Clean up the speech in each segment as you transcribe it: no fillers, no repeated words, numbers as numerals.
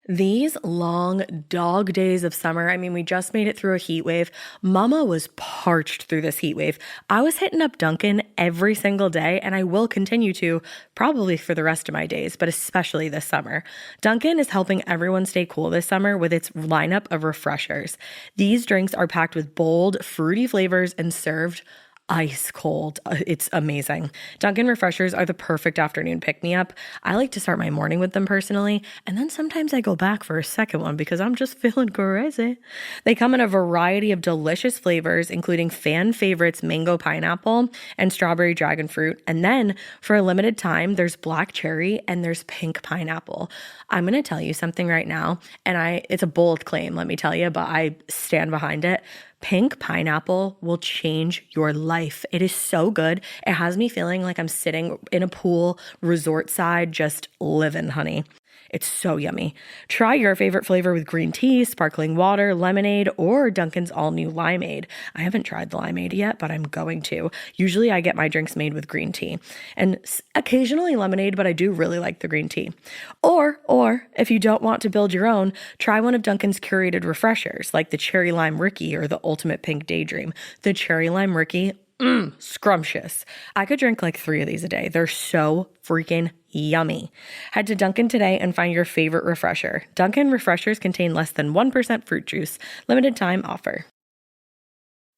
These long dog days of summer, I mean, we just made it through a heat wave. Mama was parched through this heat wave. I was hitting up Dunkin' every single day, and I will continue to probably for the rest of my days, but especially this summer. Dunkin' is helping everyone stay cool this summer with its lineup of refreshers. These drinks are packed with bold, fruity flavors and served ice cold. It's amazing. Dunkin' refreshers are the perfect afternoon pick-me-up. I like to start my morning with them personally, and then sometimes I go back for a second one because I'm just feeling crazy. They come in a variety of delicious flavors, including fan favorites mango pineapple and strawberry dragon fruit. And then for a limited time, there's black cherry and there's pink pineapple. I'm going to tell you something right now, and it's a bold claim, let me tell you, but I stand behind it. Pink pineapple will change your life. It is so good. It has me feeling like I'm sitting in a pool, resort side, just living, honey. It's so yummy. Try your favorite flavor with green tea, sparkling water, lemonade, or Dunkin's all-new limeade. I haven't tried the limeade yet, but I'm going to. Usually I get my drinks made with green tea and occasionally lemonade, but I do really like the green tea. Or if you don't want to build your own, try one of Dunkin's curated refreshers like the Cherry Lime Ricky or the Ultimate Pink Daydream. The Cherry Lime Ricky, scrumptious. I could drink like 3 of these a day. They're so freaking yummy. Head to Dunkin' today and find your favorite refresher. Dunkin' refreshers contain less than 1% fruit juice. Limited time offer.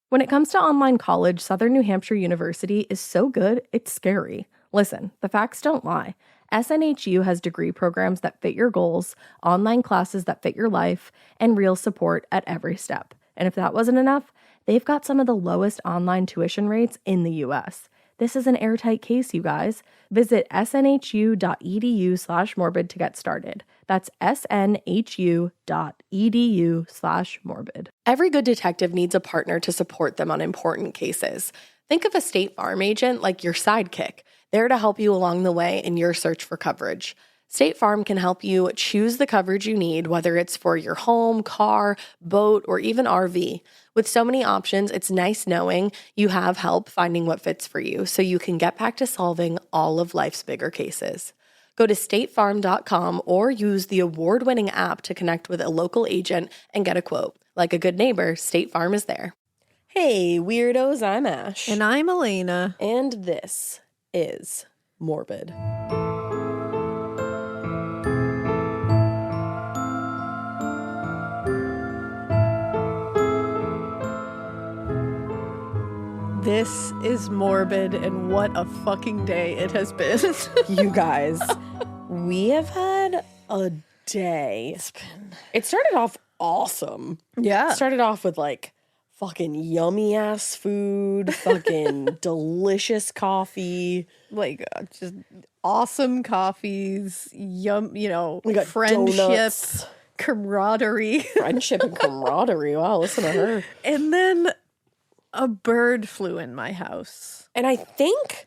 When it comes to online college, Southern New Hampshire University is so good, it's scary. Listen, the facts don't lie. SNHU has degree programs that fit your goals, online classes that fit your life, and real support at every step. And if that wasn't enough, they've got some of the lowest online tuition rates in the U.S. This is an airtight case, you guys. Visit snhu.edu/morbid to get started. That's snhu.edu/morbid. Every good detective needs a partner to support them on important cases. Think of a State Farm agent like your sidekick, there to help you along the way in your search for coverage. State Farm can help you choose the coverage you need, whether it's for your home, car, boat, or even RV. With so many options, it's nice knowing you have help finding what fits for you so you can get back to solving all of life's bigger cases. Go to statefarm.com or use the award-winning app to connect with a local agent and get a quote. Like a good neighbor, State Farm is there. Hey, weirdos, I'm Ash. And I'm Elena. And this is Morbid. This is Morbid, and what a fucking day it has been. You guys, we have had a day. It started off awesome. Yeah. It started off with like fucking yummy ass food, fucking delicious coffee. Like just awesome coffees, we got friendship, donuts. camaraderie. Friendship and camaraderie. Wow, listen to her. And then a bird flew in my house. And I think,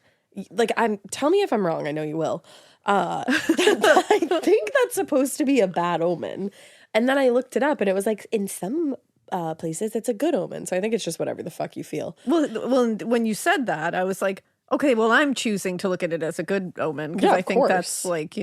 tell me if I'm wrong, I know you will. I think that's supposed to be a bad omen. And then I looked it up and it was like, in some places, it's a good omen. So I think it's just whatever the fuck you feel. Well, when you said that, I was like, okay, well, I'm choosing to look at it as a good omen. Because I think that's like,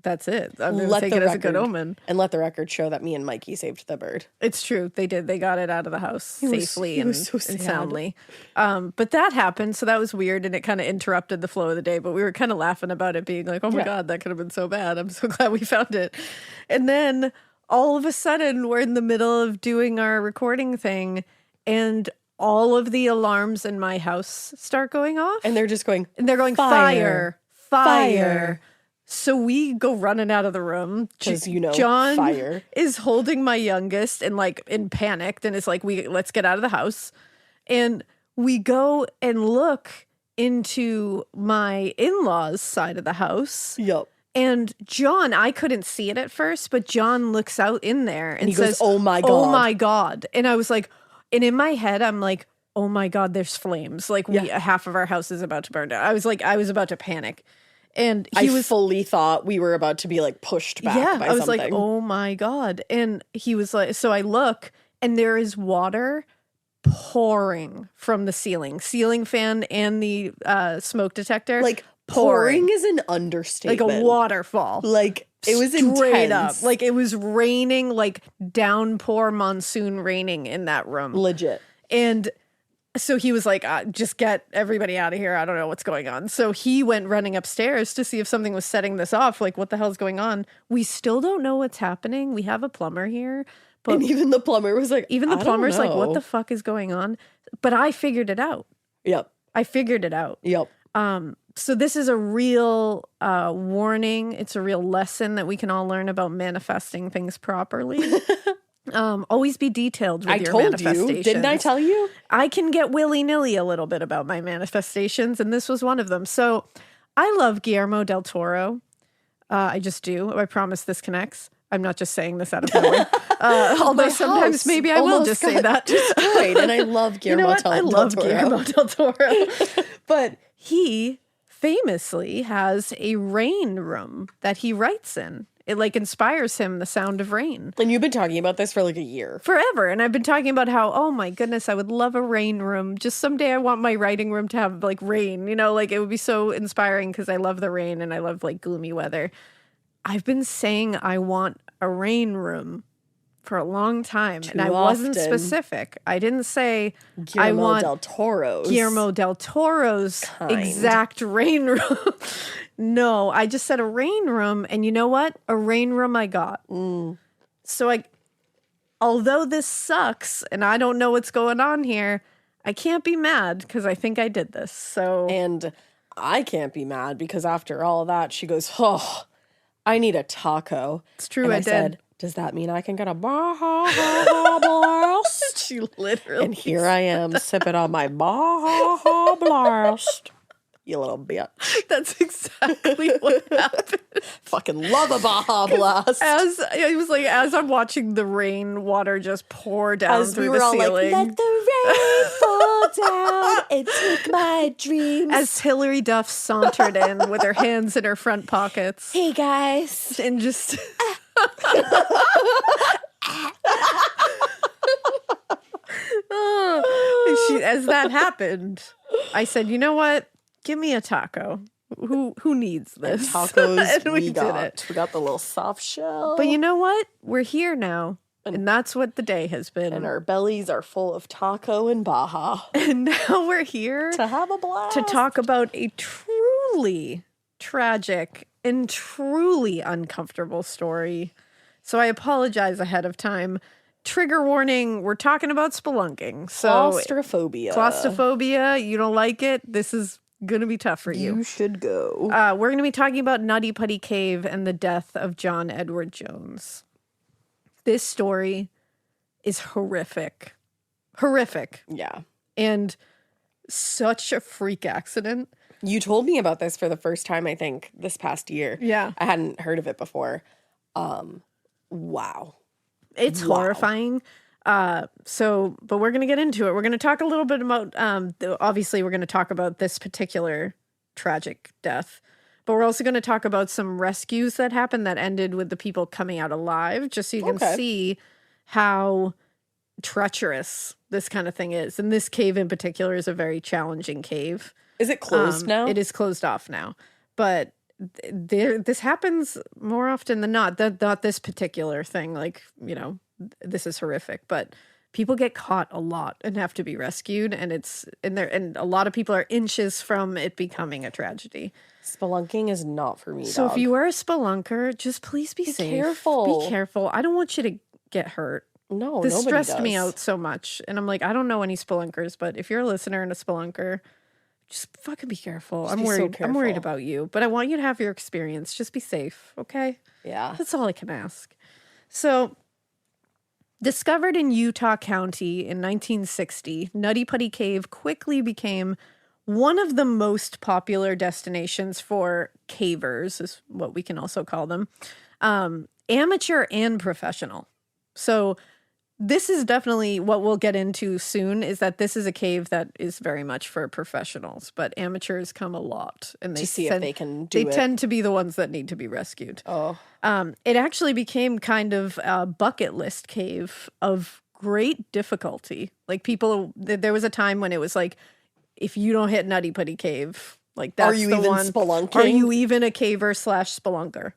that's it. I'm going to take it as a good omen. And let the record show that me and Mikey saved the bird. It's true. They did. They got it out of the house safely and soundly. But that happened. So that was weird. And it kind of interrupted the flow of the day. But we were kind of laughing about it being like, oh my God, that could have been so bad. I'm so glad we found it. And then all of a sudden we're in the middle of doing our recording thing. And all of the alarms in my house start going off. And they're just going, fire. So we go running out of the room. Because, John fire is holding my youngest and like in panic. And it's like, let's get out of the house. And we go and look into my in-laws' side of the house. Yep. And John, I couldn't see it at first, but John looks out in there and he says, goes, oh my God. Oh my God. And I was like, and in my head, I'm like, oh my God, there's flames. Like half of our house is about to burn down. I was about to panic. And I fully thought we were about to be like pushed back by something. I was like, oh my God. And he was like, so I look and there is water pouring from the ceiling fan and the smoke detector. Like Pouring is an understatement. Like a waterfall. Like, it was straight intense. up. Like, it was raining, like downpour monsoon raining in that room. Legit. And so he was like, just get everybody out of here. I don't know what's going on. So he went running upstairs to see if something was setting this off. Like, what the hell's going on? We still don't know what's happening. We have a plumber here. But and even the plumber was like, even the plumber's like, what the fuck is going on? But I figured it out. Yep. I figured it out. Yep. So this is a real warning. It's a real lesson that we can all learn about manifesting things properly. Always be detailed with your manifestations. You. Didn't I tell you? I can get willy-nilly a little bit about my manifestations, and this was one of them. So I love Guillermo del Toro. I just do. I promise this connects. I'm not just saying this out of nowhere. Although sometimes maybe I will just say that. Destroyed, and I love Guillermo del Toro. I love Guillermo del Toro. But he famously has a rain room that he writes in. It like inspires him, the sound of rain. And you've been talking about this for like a year. Forever. And I've been talking about how, oh my goodness, I would love a rain room. Just someday I want my writing room to have like rain, you know, like it would be so inspiring because I love the rain and I love like gloomy weather. I've been saying I want a rain room for a long time. And I wasn't specific. I didn't say I want Guillermo del Toro's exact rain room. No, I just said a rain room, and you know what? A rain room I got. So although this sucks, and I don't know what's going on here, I can't be mad because I think I did this. So, and I can't be mad because after all that, she goes, "Oh, I need a taco." It's true, and I did. Said, does that mean I can get a Baja Blast? She literally. And here I am sipping on my Baja Blast. You little bitch. That's exactly what happened. Fucking love a Baja Blast. As I'm watching the rain water just pour down as through we were the all ceiling. Like, let the rain fall down and take my dreams. As Hilary Duff sauntered in with her hands in her front pockets. Hey guys. And just as that happened, I said, you know what? Give me a taco. Who needs this? And tacos and we got. We got the little soft shell. But you know what? We're here now. And that's what the day has been. And our bellies are full of taco and Baja. And now we're here to have a blast. To talk about a truly tragic and truly uncomfortable story. So I apologize ahead of time. Trigger warning, we're talking about spelunking. So claustrophobia, you don't like it? This is going to be tough for you. You should go. We're going to be talking about Nutty Putty Cave and the death of John Edward Jones. This story is horrific. Horrific. Yeah. And such a freak accident. You told me about this for the first time, I think, this past year. Yeah. I hadn't heard of it before. Wow. It's horrifying. But we're going to get into it. We're going to talk a little bit about, obviously we're going to talk about this particular tragic death, but we're also going to talk about some rescues that happened that ended with the people coming out alive, just so you can see how treacherous this kind of thing is. And this cave in particular is a very challenging cave. Is it closed now? It is closed off now, but this happens more often than not. Not this particular thing, like, you know, this is horrific, but people get caught a lot and have to be rescued, and and a lot of people are inches from it becoming a tragedy. Spelunking is not for me. So if you are a spelunker, just please be safe. Careful. Be careful. I don't want you to get hurt. No, this nobody stressed does. me out so much, and I'm like, I don't know any spelunkers, but if you're a listener and a spelunker, just fucking be careful. I'm worried. I'm worried about you, but I want you to have your experience. Just be safe, okay? Yeah, that's all I can ask. So, discovered in Utah County in 1960, Nutty Putty Cave quickly became one of the most popular destinations for cavers, is what we can also call them, amateur and professional. So this is definitely what we'll get into soon, is that this is a cave that is very much for professionals, but amateurs come a lot, and they see if they can do it. They tend to be the ones that need to be rescued. Oh. It actually became kind of a bucket list cave of great difficulty. Like there was a time when it was like, if you don't hit Nutty Putty Cave, Like, that's Are you the even one. spelunking? Are you even a caver / spelunker?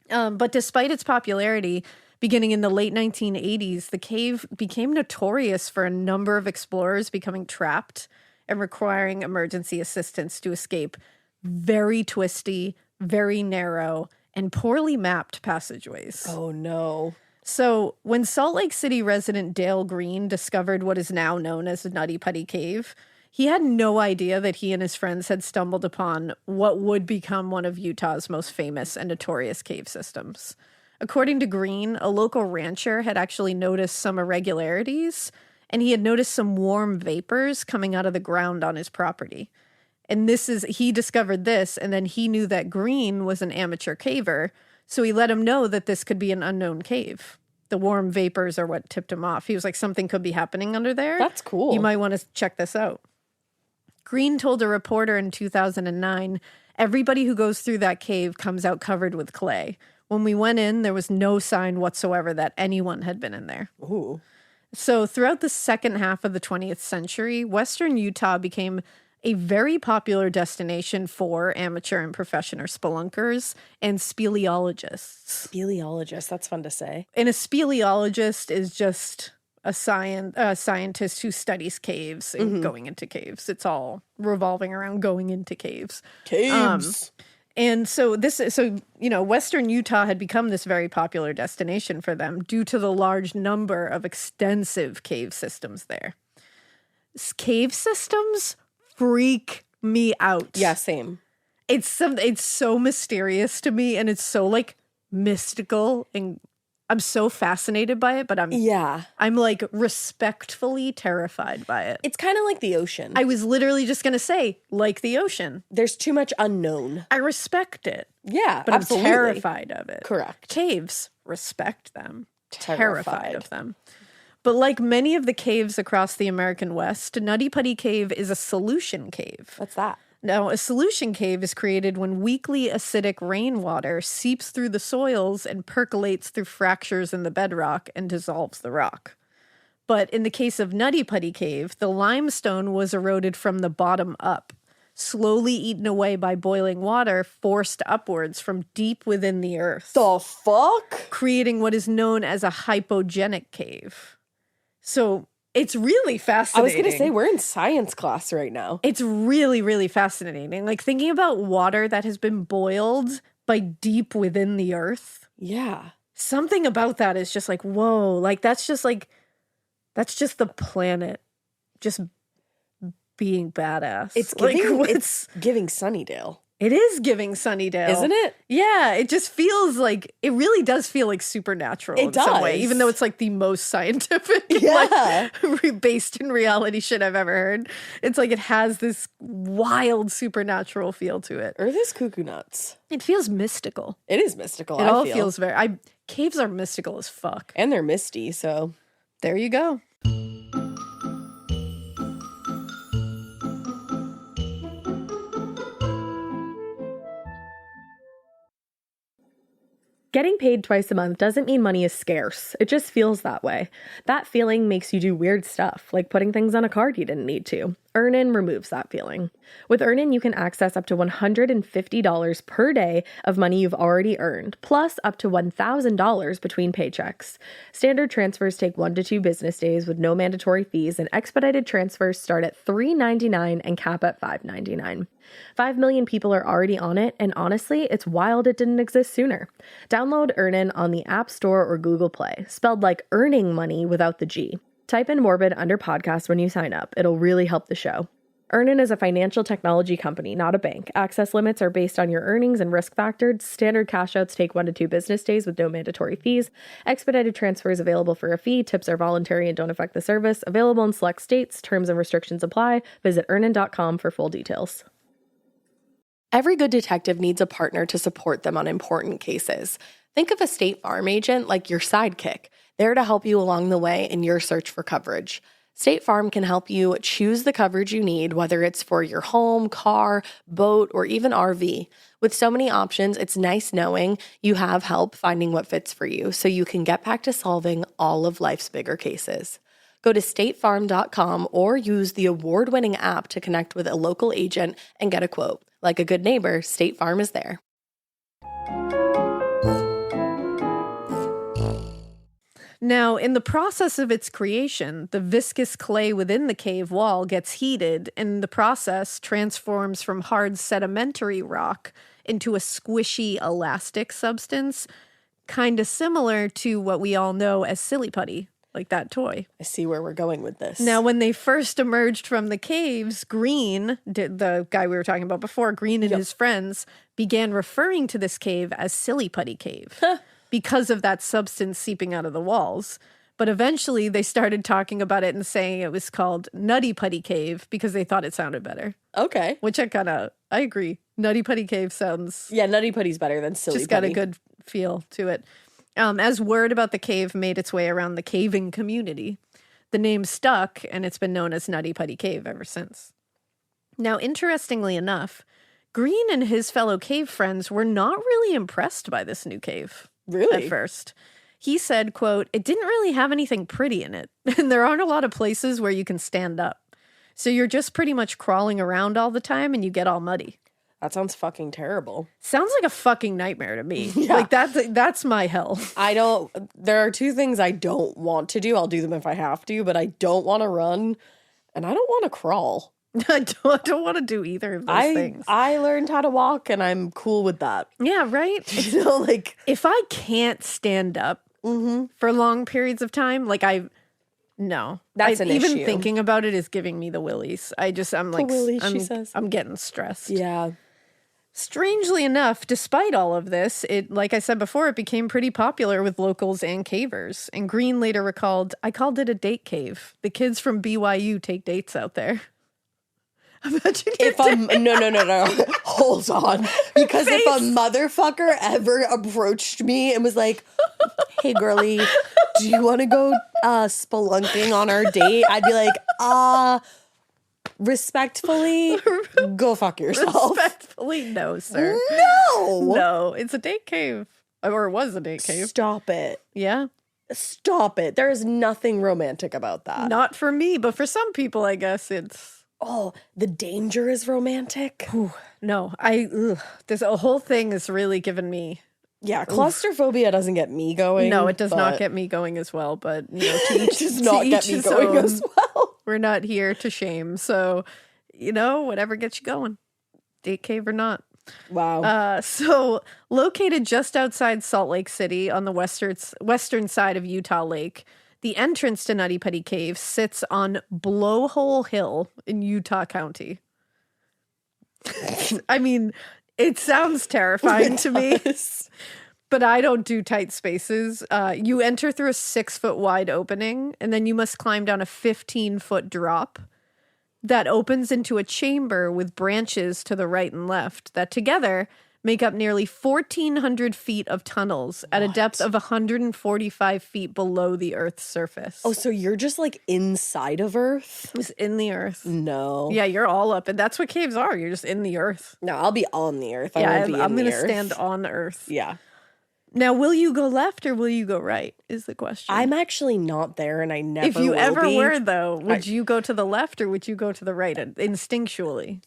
But despite its popularity, beginning in the late 1980s, the cave became notorious for a number of explorers becoming trapped and requiring emergency assistance to escape very twisty, very narrow, and poorly mapped passageways. Oh, no. So when Salt Lake City resident Dale Green discovered what is now known as the Nutty Putty Cave, he had no idea that he and his friends had stumbled upon what would become one of Utah's most famous and notorious cave systems. According to Green, a local rancher had actually noticed some irregularities, and he had noticed some warm vapors coming out of the ground on his property. And he discovered this, and then he knew that Green was an amateur caver, so he let him know that this could be an unknown cave. The warm vapors are what tipped him off. He was like, something could be happening under there. That's cool. You might want to check this out. Green told a reporter in 2009, everybody who goes through that cave comes out covered with clay. When we went in, there was no sign whatsoever that anyone had been in there. Ooh. So throughout the second half of the 20th century, Western Utah became a very popular destination for amateur and professional spelunkers and speleologists. Speleologist, that's fun to say. And a speleologist is just a scientist who studies caves and going into caves. It's all revolving around going into caves. Caves. And so Western Utah had become this very popular destination for them due to the large number of extensive cave systems there. Cave systems freak me out. Yeah, same. It's so mysterious to me, and it's so like mystical, and I'm so fascinated by it, but I'm like respectfully terrified by it. It's kind of like the ocean. I was literally just going to say, like the ocean. There's too much unknown. I respect it. Yeah, but absolutely. I'm terrified of it. Correct. Caves, respect them. Terrified of them. But like many of the caves across the American West, Nutty Putty Cave is a solution cave. What's that? Now, a solution cave is created when weakly acidic rainwater seeps through the soils and percolates through fractures in the bedrock and dissolves the rock. But in the case of Nutty Putty Cave, the limestone was eroded from the bottom up, slowly eaten away by boiling water forced upwards from deep within the earth. The fuck? Creating what is known as a hypogenic cave. So it's really fascinating. I was going to say, we're in science class right now. It's really, really fascinating. Like thinking about water that has been boiled by deep within the earth. Yeah. Something about that is just like, whoa, like that's just the planet just being badass. It's like, giving, it's giving Sunnydale. It is giving Sunnydale. Isn't it? Yeah, it just feels like, it really does feel like supernatural in some way, even though it's like the most scientific, like, based in reality shit I've ever heard. It's like it has this wild supernatural feel to it. Earth is cuckoo nuts. It feels mystical. It is mystical, It all feels very, caves are mystical as fuck. And they're misty, so. There you go. Getting paid twice a month doesn't mean money is scarce. It just feels that way. That feeling makes you do weird stuff, like putting things on a card you didn't need to. Earnin removes that feeling. With Earnin, you can access up to $150 per day of money you've already earned, plus up to $1,000 between paychecks. Standard transfers take 1 to 2 business days with no mandatory fees, and expedited transfers start at $3.99 and cap at $5.99. 5 million people are already on it, and honestly, it's wild it didn't exist sooner. Download Earnin on the App Store or Google Play, spelled like earning money without the G. Type in Morbid under podcast when you sign up. It'll really help the show. Earnin is a financial technology company, not a bank. Access limits are based on your earnings and risk factors. Standard cash outs take 1 to 2 business days with no mandatory fees. Expedited transfers available for a fee. Tips are voluntary and don't affect the service. Available in select states. Terms and restrictions apply. Visit earnin.com for full details. Every good detective needs a partner to support them on important cases. Think of a State Farm agent like your sidekick, there to help you along the way in your search for coverage. State Farm can help you choose the coverage you need, whether it's for your home, car, boat, or even RV. With so many options, it's nice knowing you have help finding what fits for you so you can get back to solving all of life's bigger cases. Go to statefarm.com or use the award-winning app to connect with a local agent and get a quote. Like a good neighbor, State Farm is there. Now, in the process of its creation, the viscous clay within the cave wall gets heated, and the process transforms from hard sedimentary rock into a squishy elastic substance, kind of similar to what we all know as silly putty, like that toy. I see where we're going with this. Now, when they first emerged from the caves, Green, the guy we were talking about before, Green and his friends, began referring to this cave as Silly Putty Cave. Because of that substance seeping out of the walls. But eventually they started talking about it and saying it was called Nutty Putty Cave because they thought it sounded better. Okay. Which I agree. Nutty Putty Cave sounds... Yeah, Nutty Putty's better than Silly Just Putty. got a good feel to it. As word about the cave made its way around the caving community, the name stuck and it's been known as Nutty Putty Cave ever since. Now, interestingly enough, Green and his fellow cave friends were not really impressed by this new cave. Really? At first. He said, quote, "It didn't really have anything pretty in it, and there aren't a lot of places where you can stand up. So you're just pretty much crawling around all the time and you get all muddy." That sounds fucking terrible. Sounds like a fucking nightmare to me. Yeah. Like that's my hell. There are two things I don't want to do. I'll do them if I have to, but I don't want to run and I don't want to crawl. I don't want to do either of those things. I learned how to walk and I'm cool with that. Yeah, right? Like if I can't stand up for long periods of time, like no. That's an even issue. thinking about it is giving me the willies. I'm like, willies, she says. I'm getting stressed. Yeah. Strangely enough, despite all of this, like I said before, it became pretty popular with locals and cavers. And Green later recalled, "I called it a date cave. The kids from BYU take dates out there." Imagine If no. Hold on. Because if a motherfucker ever approached me and was like, "Hey girly, do you want to go spelunking on our date?" I'd be like, respectfully, go fuck yourself. Respectfully, no, sir. No, it's a date cave. Or it was a date cave. Stop it. Yeah. Stop it. There is nothing romantic about that. Not for me, but for some people, I guess it's... Oh, the danger is romantic. No, this whole thing has really given me... Yeah, claustrophobia doesn't get me going. No, it does not get me going as well, but to each, does not get me going as well. We're not here to shame, so whatever gets you going, date cave or not. Wow. So located just outside Salt Lake City on the western side of Utah Lake, the entrance to Nutty Putty Cave sits on Blowhole Hill in Utah County. I mean, it sounds terrifying to me. But I don't do tight spaces. You enter through a 6-foot wide opening, and then you must climb down a 15-foot drop that opens into a chamber with branches to the right and left that together make up nearly 1,400 feet of tunnels at a depth of 145 feet below the Earth's surface. Oh, so you're just like inside of Earth? It's in the Earth. No. Yeah, you're all up, and that's what caves are. You're just in the Earth. No, I'll be on the Earth. I'm going to stand on Earth. Yeah. Now, will you go left or will you go right is the question. I'm actually not there and I never If you will ever be. were, though, would you go to the left or would you go to the right instinctually?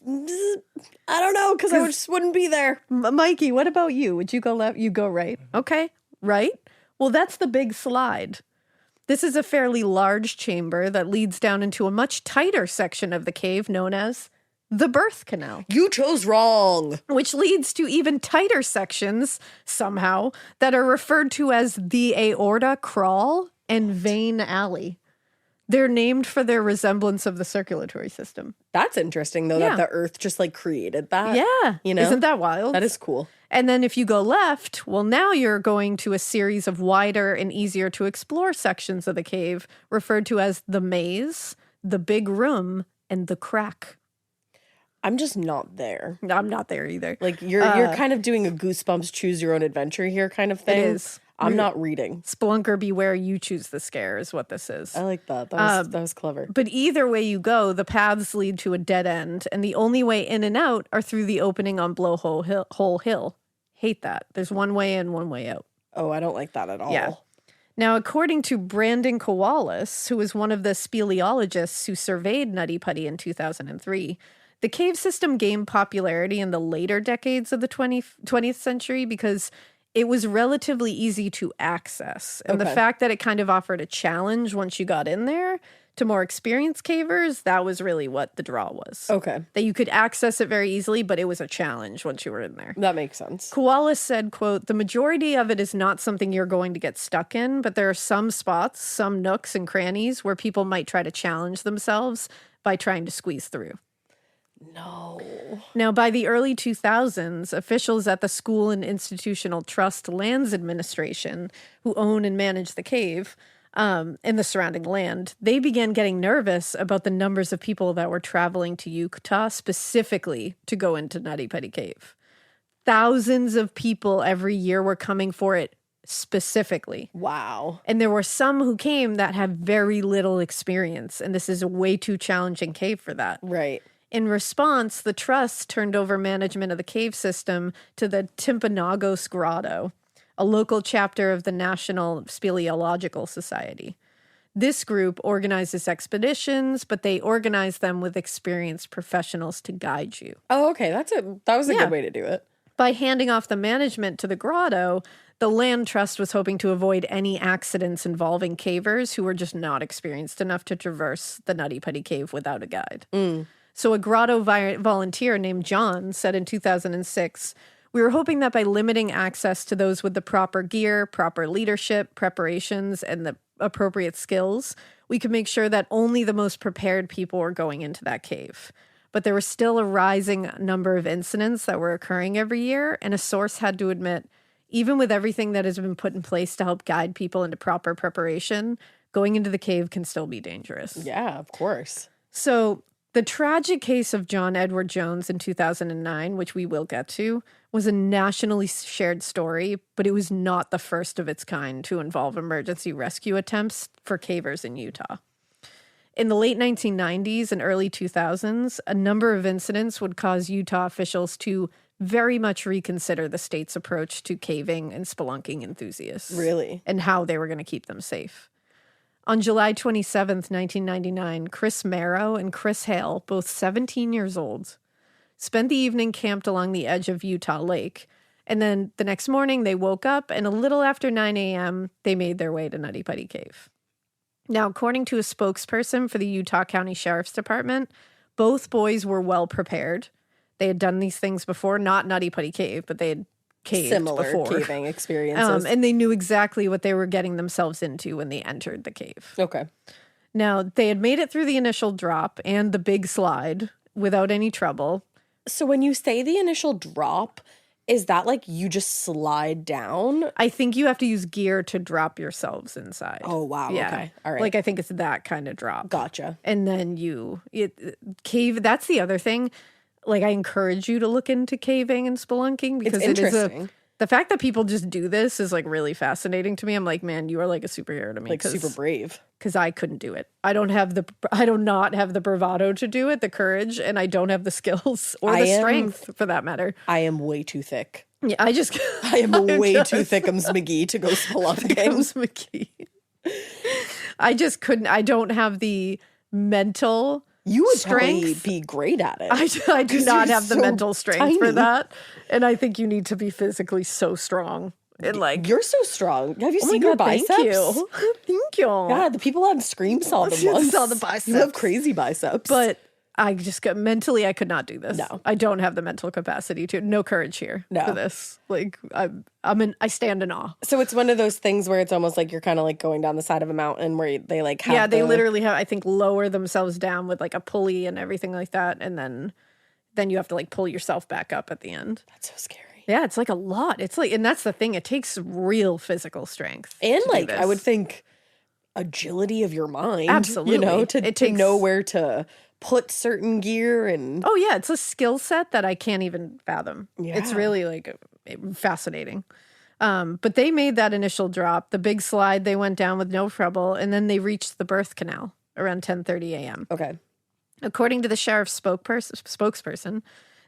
I don't know, because I just wouldn't be there. Mikey, what about you? Would you go left? You go right. Okay, right? Well, that's the big slide. This is a fairly large chamber that leads down into a much tighter section of the cave known as the birth canal. You chose wrong. Which leads to even tighter sections, somehow, that are referred to as the aorta crawl and vein alley. They're named for their resemblance of the circulatory system. That's interesting, though, that the Earth just, like, created that. Yeah. Isn't that wild? That is cool. And then if you go left, well, now you're going to a series of wider and easier to explore sections of the cave, referred to as the maze, the big room, and the crack. I'm just not there. I'm not there either. Like, you're kind of doing a Goosebumps choose your own adventure here kind of thing. It is. I'm not reading. Spelunker beware, you choose the scare is what this is. I like that. That was clever. But either way you go, the paths lead to a dead end, and the only way in and out are through the opening on Blowhole Hill. Hate that. There's one way in, one way out. Oh, I don't like that at all. Yeah. Now, according to Brandon Kowalis, who was one of the speleologists who surveyed Nutty Putty in 2003, the cave system gained popularity in the later decades of the 20th century because it was relatively easy to access. And the fact that it kind of offered a challenge once you got in there to more experienced cavers, that was really what the draw was. Okay. That you could access it very easily, but it was a challenge once you were in there. That makes sense. Kowalis said, quote, "The majority of it is not something you're going to get stuck in, but there are some spots, some nooks and crannies where people might try to challenge themselves by trying to squeeze through." No. Now, by the early 2000s, officials at the School and Institutional Trust Lands Administration, who own and manage the cave, and the surrounding land, they began getting nervous about the numbers of people that were traveling to Utah specifically to go into Nutty Putty Cave. Thousands of people every year were coming for it specifically. Wow. And there were some who came that had very little experience, and this is a way too challenging cave for that. Right. In response, the trust turned over management of the cave system to the Timpanogos Grotto, a local chapter of the National Speleological Society. This group organizes expeditions, but they organize them with experienced professionals to guide you. Oh, okay. That was a good way to do it. By handing off the management to the grotto, the land trust was hoping to avoid any accidents involving cavers who were just not experienced enough to traverse the Nutty Putty Cave without a guide. So a grotto volunteer named John said in 2006, "We were hoping that by limiting access to those with the proper gear, proper leadership, preparations, and the appropriate skills, we could make sure that only the most prepared people were going into that cave. But there was still a rising number of incidents that were occurring every year, and a source had to admit, even with everything that has been put in place to help guide people into proper preparation, going into the cave can still be dangerous." Yeah, of course. So the tragic case of John Edward Jones in 2009, which we will get to, was a nationally shared story, but it was not the first of its kind to involve emergency rescue attempts for cavers in Utah. In the late 1990s and early 2000s, a number of incidents would cause Utah officials to very much reconsider the state's approach to caving and spelunking enthusiasts. Really? And how they were going to keep them safe. On July 27th, 1999, Chris Marrow and Chris Hale, both 17 years old, spent the evening camped along the edge of Utah Lake. And then the next morning, they woke up, and a little after 9 a.m., they made their way to Nutty Putty Cave. Now, according to a spokesperson for the Utah County Sheriff's Department, both boys were well prepared. They had done these things before, not Nutty Putty Cave, but they had caved Similar before. caving experiences. And they knew exactly what they were getting themselves into when they entered the cave. Okay. Now, they had made it through the initial drop and the big slide without any trouble. So when you say the initial drop, is that like you just slide down? I think you have to use gear to drop yourselves inside. Oh, wow. Yeah. Okay. All right. Like, I think it's that kind of drop. Gotcha. And then cave, that's the other thing. Like, I encourage you to look into caving and spelunking because It's interesting. The fact that people just do this is like really fascinating to me. I'm like, man, you are like a superhero to me. Like super brave. Because I couldn't do it. I do not have the bravado to do it, the courage, and I don't have the skills or the strength for that matter. I am way too thick. Yeah, I am way too thickums McGee to go spelunking. McGee. I just couldn't. I don't have the mental. You would strength. probably be great at it. I do not have the so mental strength tiny. for that, and I think you need to be physically so strong. And like you're so strong. Have you oh seen my your God, biceps? Thank you. Thank you. Yeah, the people on Scream saw them once. Saw the biceps. You have crazy biceps. But I just got mentally, I could not do this. No. I don't have the mental capacity to. No courage here for this. Like I stand in awe. So it's one of those things where it's almost like you're kind of like going down the side of a mountain where they like have they literally have, I think, lower themselves down with like a pulley and everything like that, and then you have to like pull yourself back up at the end. That's so scary. Yeah, it's like a lot. It's like, and that's the thing. It takes real physical strength, and to like do this. I would think agility of your mind. Absolutely, you know, to it takes, know where to put certain gear and oh yeah, it's a skill set that I can't even fathom. Yeah. It's really like fascinating. But they made that initial drop, the big slide. They went down with no trouble, and then they reached the birth canal around 10:30 a.m. Okay. According to the sheriff's spokesperson,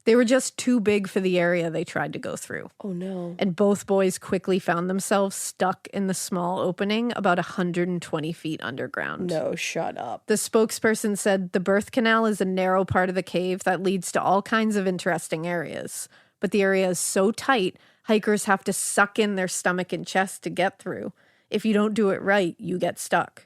They were just too big for the area they tried to go through. Oh, no. And both boys quickly found themselves stuck in the small opening about 120 feet underground. No, shut up. The spokesperson said the birth canal is a narrow part of the cave that leads to all kinds of interesting areas. But the area is so tight, hikers have to suck in their stomach and chest to get through. If you don't do it right, you get stuck.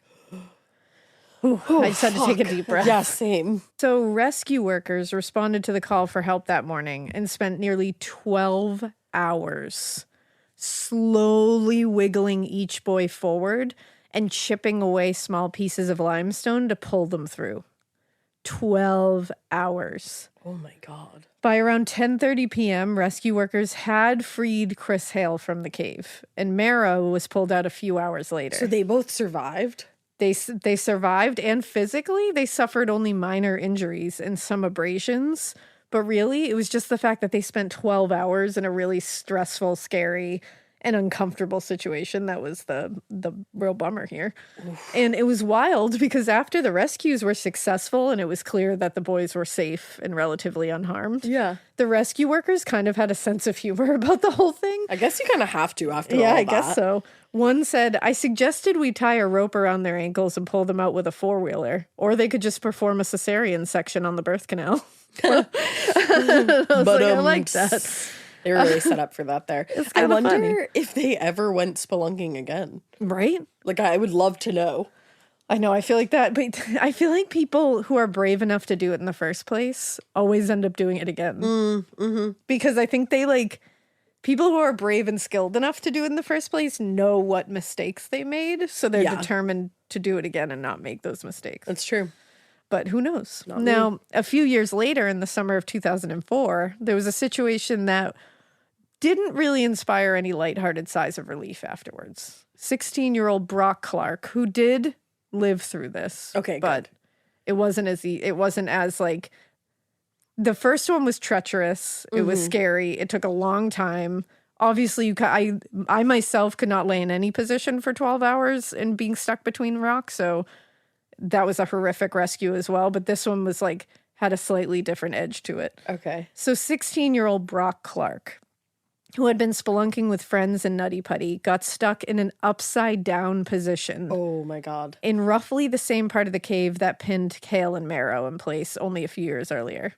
I just had to take a deep breath. Yeah, same. So rescue workers responded to the call for help that morning and spent nearly 12 hours slowly wiggling each boy forward and chipping away small pieces of limestone to pull them through. 12 hours. Oh, my God. By around 10:30 p.m., rescue workers had freed Chris Hale from the cave, and Mara was pulled out a few hours later. So they both survived? They survived, and physically, they suffered only minor injuries and some abrasions. But really, it was just the fact that they spent 12 hours in a really stressful, scary, and uncomfortable situation that was the real bummer here. Oof. And it was wild because after the rescues were successful and it was clear that the boys were safe and relatively unharmed, the rescue workers kind of had a sense of humor about the whole thing. I guess you kind of have to after all that. Yeah, I that. guess so. One said, I suggested we tie a rope around their ankles and pull them out with a four-wheeler, or they could just perform a cesarean section on the birth canal. I like that. They were really set up for that there. I wonder funny. if they ever went spelunking again. Right? Like, I would love to know. I know, I feel like that, but I feel like people who are brave enough to do it in the first place always end up doing it again. Mm-hmm. Because I think people who are brave and skilled enough to do it in the first place know what mistakes they made, so they're determined to do it again and not make those mistakes. That's true. But who knows? Now, a few years later, in the summer of 2004, there was a situation that didn't really inspire any lighthearted sighs of relief afterwards. 16-year-old Brock Clark, who did live through this. Okay, but good. It wasn't as like, the first one was treacherous. It was scary. It took a long time. Obviously, I myself could not lay in any position for 12 hours and being stuck between rocks. So that was a horrific rescue as well. But this one was like, had a slightly different edge to it. Okay. So 16-year-old Brock Clark, who had been spelunking with friends in Nutty Putty, got stuck in an upside-down position. Oh, my God. In roughly the same part of the cave that pinned Hale and Marrow in place only a few years earlier.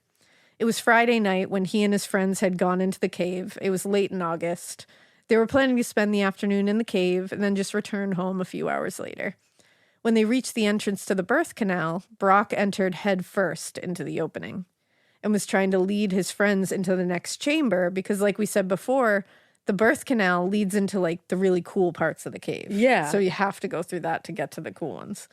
It was Friday night when he and his friends had gone into the cave. It was late in August. They were planning to spend the afternoon in the cave and then just return home a few hours later. When they reached the entrance to the birth canal, Brock entered head first into the opening and was trying to lead his friends into the next chamber because, like we said before, the birth canal leads into like the really cool parts of the cave. Yeah. So you have to go through that to get to the cool ones.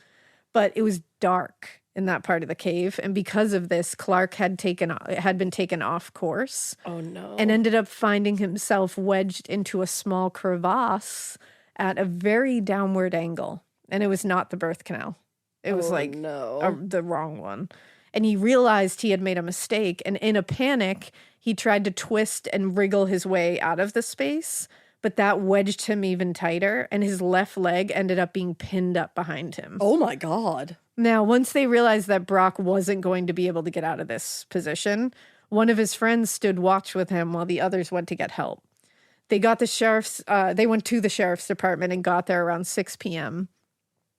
But it was dark in that part of the cave, and because of this, Clark had been taken off course. Oh, no. And ended up finding himself wedged into a small crevasse at a very downward angle. And it was not the birth canal. It was the wrong one. And he realized he had made a mistake. And in a panic, he tried to twist and wriggle his way out of the space. But that wedged him even tighter. And his left leg ended up being pinned up behind him. Oh, my God. Now, once they realized that Brock wasn't going to be able to get out of this position, one of his friends stood watch with him while the others went to get help. They went to the sheriff's department and got there around 6 p.m.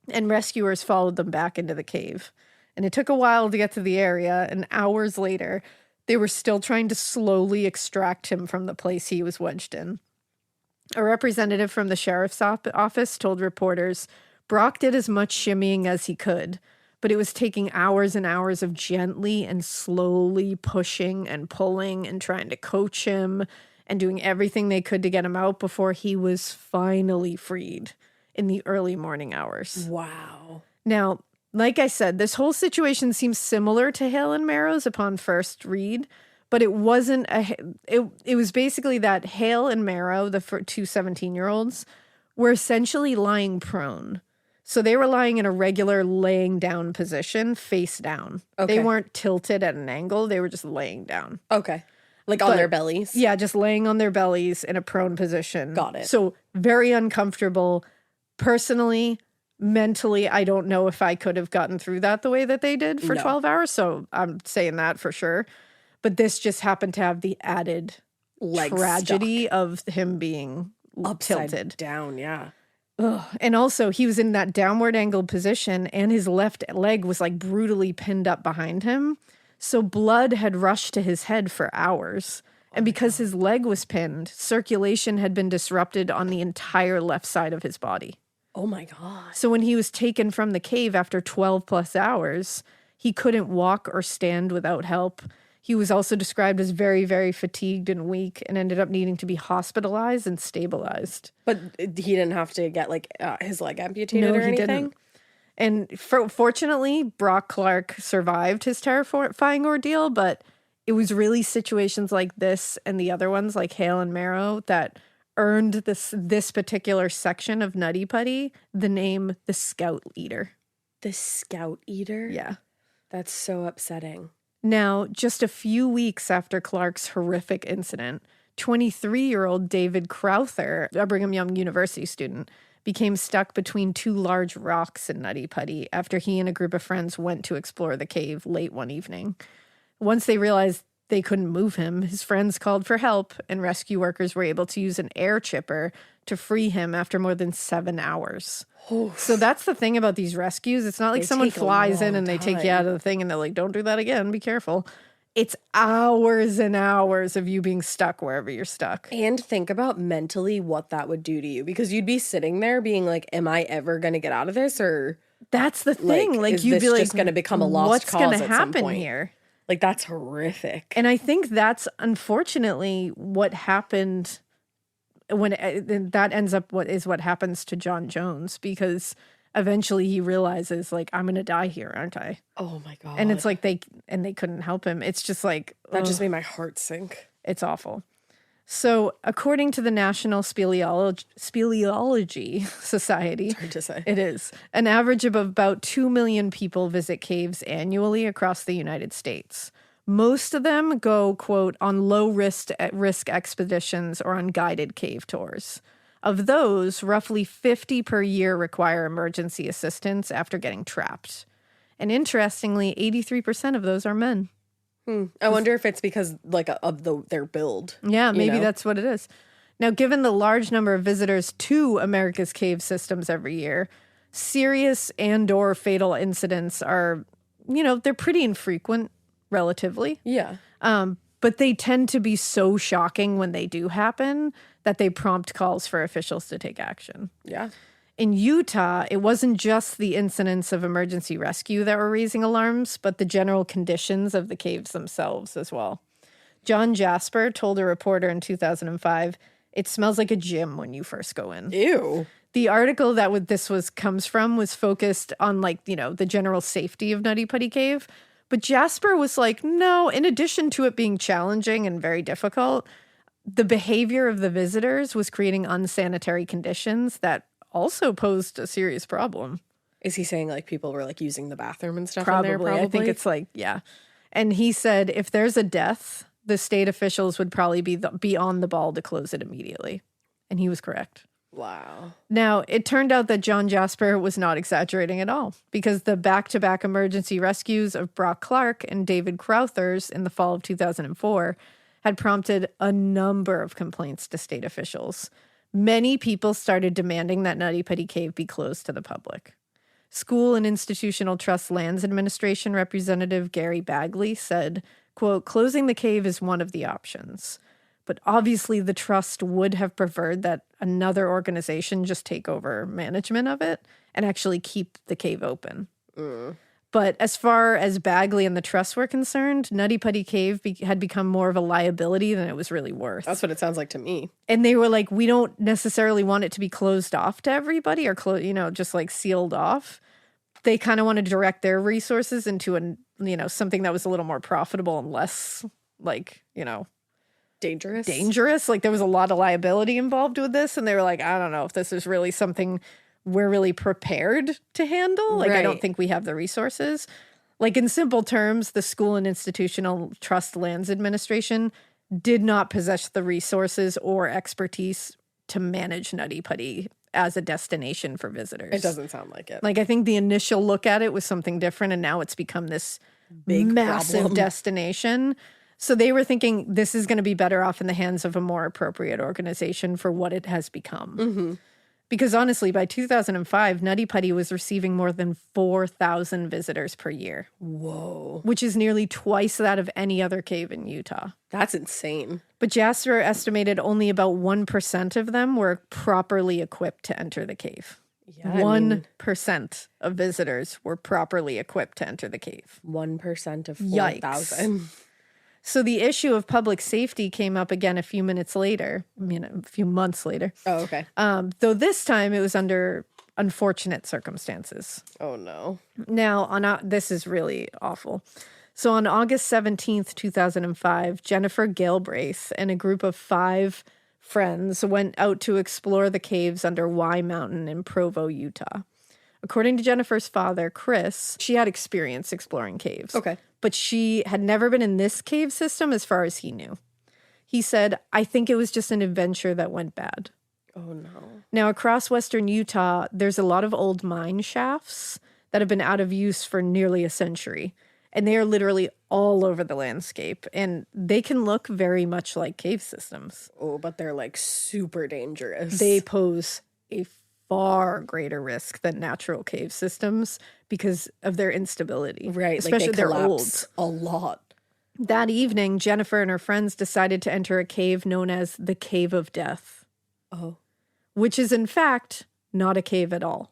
And rescuers followed them back into the cave. And it took a while to get to the area, and hours later, they were still trying to slowly extract him from the place he was wedged in. A representative from the sheriff's office told reporters Brock did as much shimmying as he could, but it was taking hours and hours of gently and slowly pushing and pulling and trying to coach him and doing everything they could to get him out before he was finally freed in the early morning hours. Wow. Now, like I said, this whole situation seems similar to Hale and Marrow's upon first read, but it wasn't it was basically that Hale and Marrow, the two 17-year-olds, were essentially lying prone. So they were lying in a regular laying down position, face down. Okay. They weren't tilted at an angle. They were just laying down. Okay. Like on their bellies? Yeah, just laying on their bellies in a prone position. Got it. So very uncomfortable. Personally, mentally, I don't know if I could have gotten through that the way that they did for 12 hours. So I'm saying that for sure. But this just happened to have the added tragedy of him being upside tilted down. Yeah. Ugh. And also he was in that downward angled position and his left leg was like brutally pinned up behind him. So blood had rushed to his head for hours. And because his leg was pinned, circulation had been disrupted on the entire left side of his body. Oh my God. So when he was taken from the cave after 12 plus hours, he couldn't walk or stand without help. He was also described as very, very fatigued and weak and ended up needing to be hospitalized and stabilized. But he didn't have to get like his leg amputated or anything? Didn't. And fortunately, Brock Clark survived his terrifying ordeal, but it was really situations like this and the other ones like Hale and Marrow that earned this particular section of Nutty Putty the name the Scout Eater. The Scout Eater? Yeah. That's so upsetting. Now, just a few weeks after Clark's horrific incident, 23-year-old David Crowther, a Brigham Young University student, became stuck between two large rocks in Nutty Putty after he and a group of friends went to explore the cave late one evening. Once they realized they couldn't move him, his friends called for help, and rescue workers were able to use an air chipper to free him after more than 7 hours. So that's the thing about these rescues. It's not like someone flies in and they take you out of the thing and they're like, don't do that again, be careful. It's hours and hours of you being stuck wherever you're stuck. And think about mentally what that would do to you, because you'd be sitting there being like, am I ever going to get out of this? Or that's the thing. Like is you'd this be like, just going to become a lost what's cause going to at some happen point? Here? Like, that's horrific. And I think that's unfortunately what happened when that ends up what happens to John Jones, because eventually he realizes, like, I'm going to die here, aren't I? Oh my God. And it's like they couldn't help him. It's just like, that just made my heart sink. It's awful. So according to the National Speleology Society, It's hard to say. it is, an average of about 2 million people visit caves annually across the United States. Most of them go, quote, on low-risk expeditions or on guided cave tours. Of those, roughly 50 per year require emergency assistance after getting trapped. And interestingly, 83% of those are men. I wonder if it's because like of their build. Yeah, maybe that's what it is. Now, given the large number of visitors to America's cave systems every year, serious and/or fatal incidents are, they're pretty infrequent, relatively. Yeah. But they tend to be so shocking when they do happen that they prompt calls for officials to take action. Yeah. In Utah, it wasn't just the incidents of emergency rescue that were raising alarms, but the general conditions of the caves themselves as well. John Jasper told a reporter in 2005, "It smells like a gym when you first go in." Ew. The article that comes from was focused on the general safety of Nutty Putty Cave. But Jasper was like, no, in addition to it being challenging and very difficult, the behavior of the visitors was creating unsanitary conditions that also posed a serious problem. Is he saying like people were like using the bathroom and stuff Probably. in there? Probably. I think it's like, yeah. And he said if there's a death, the state officials would probably be on the ball to close it immediately. And he was correct. Wow. Now, it turned out that John Jasper was not exaggerating at all, because the back-to-back emergency rescues of Brock Clark and David Crowthers in the fall of 2004 had prompted a number of complaints to state officials. Many people started demanding that Nutty Putty Cave be closed to the public. School and Institutional Trust Lands Administration Representative Gary Bagley said, quote, "Closing the cave is one of the options. But obviously the trust would have preferred that another organization just take over management of it and actually keep the cave open." But as far as Bagley and the trust were concerned, Nutty Putty Cave had become more of a liability than it was really worth. That's what it sounds like to me. And they were like, we don't necessarily want it to be closed off to everybody or, just like sealed off. They kind of wanted to direct their resources into something that was a little more profitable and less dangerous. Like there was a lot of liability involved with this. And they were like, I don't know if this is really something we're really prepared to handle. Like, I don't think we have the resources. Like in simple terms, the School and Institutional Trust Lands Administration did not possess the resources or expertise to manage Nutty Putty as a destination for visitors. It doesn't sound like it. Like I think the initial look at it was something different, and now it's become this big massive problem. destination. So they were thinking this is going to be better off in the hands of a more appropriate organization for what it has become. Mm-hmm. Because honestly, by 2005, Nutty Putty was receiving more than 4,000 visitors per year. Whoa. Which is nearly twice that of any other cave in Utah. That's insane. But Jasper estimated only about 1% of them were properly equipped to enter the cave. Yeah, 1% of visitors were properly equipped to enter the cave. 1% of 4,000. Yikes. So the issue of public safety came up again a few months later. Oh, okay. Though this time it was under unfortunate circumstances. Oh, no. Now, this is really awful. So on August 17th, 2005, Jennifer Galbraith and a group of 5 friends went out to explore the caves under Y Mountain in Provo, Utah. According to Jennifer's father, Chris, she had experience exploring caves. Okay. But she had never been in this cave system as far as he knew. He said, I think it was just an adventure that went bad. Oh, no. Now, across western Utah, there's a lot of old mine shafts that have been out of use for nearly a century. And they are literally all over the landscape. And they can look very much like cave systems. Oh, but they're like super dangerous. They pose a far greater risk than natural cave systems because of their instability. Right. Especially like they they're old. collapse a lot. That evening, Jennifer and her friends decided to enter a cave known as the Cave of Death. Oh. Which is, in fact, not a cave at all.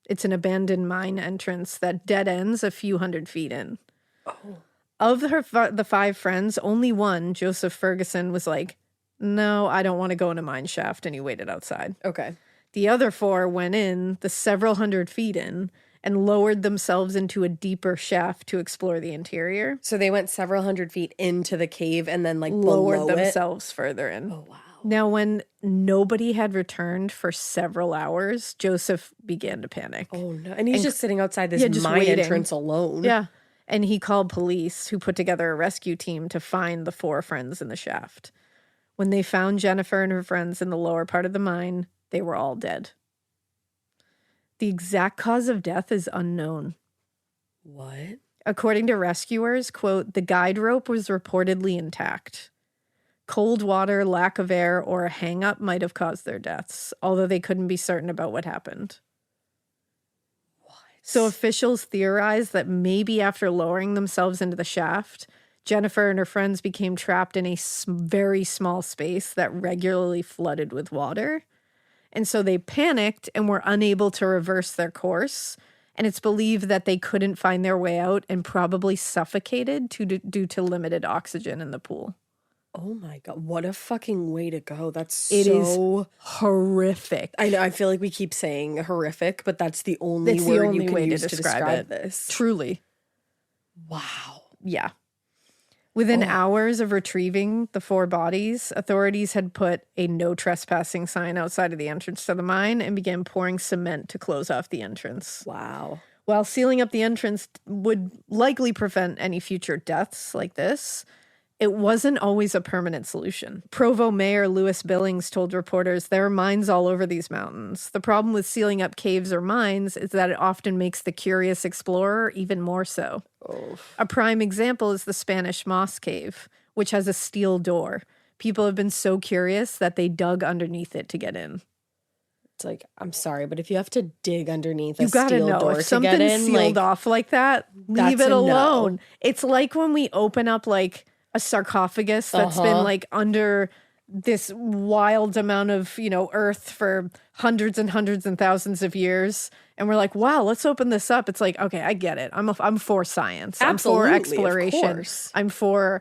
It's an abandoned mine entrance that dead ends a few hundred feet in. Oh. Of the 5 friends, only one, Joseph Ferguson, was like, no, I don't want to go in a mine shaft, and he waited outside. Okay. The other 4 went in, the several hundred feet in, and lowered themselves into a deeper shaft to explore the interior. So they went several hundred feet into the cave and then like Lowered below themselves further in. Oh, wow. Now, when nobody had returned for several hours, Joseph began to panic. Oh, no. And he's just sitting outside this just mine waiting. entrance alone. Yeah. And he called police, who put together a rescue team to find the 4 friends in the shaft. When they found Jennifer and her friends in the lower part of the mine, they were all dead. The exact cause of death is unknown. What? According to rescuers, quote, the guide rope was reportedly intact. Cold water, lack of air, or a hang-up might have caused their deaths, although they couldn't be certain about what happened. So officials theorized that maybe after lowering themselves into the shaft, Jennifer and her friends became trapped in a very small space that regularly flooded with water. And so they panicked and were unable to reverse their course. And it's believed that they couldn't find their way out and probably suffocated due to limited oxygen in the pool. Oh my God. What a fucking way to go. That's It is so horrific. I know. I feel like we keep saying horrific, but that's the only word you can way use to describe this. Truly. Wow. Yeah. Within hours of retrieving the 4 bodies, authorities had put a no trespassing sign outside of the entrance to the mine and began pouring cement to close off the entrance. Wow. While sealing up the entrance would likely prevent any future deaths like this, it wasn't always a permanent solution. Provo Mayor Lewis Billings told reporters there are mines all over these mountains. The problem with sealing up caves or mines is that it often makes the curious explorer even more so. Oh. A prime example is the Spanish Moss Cave, which has a steel door. People have been so curious that they dug underneath it to get in. It's like, I'm sorry, but if you have to dig underneath a You gotta steel know, door if to get something's in, sealed like, off like that, leave that's it a no. alone. It's like when we open up like a sarcophagus that's been like under this wild amount of, earth for hundreds and hundreds and thousands of years. And we're like, wow, let's open this up. It's like, okay, I get it. I'm for science. Absolutely, I'm for of exploration. course. I'm for,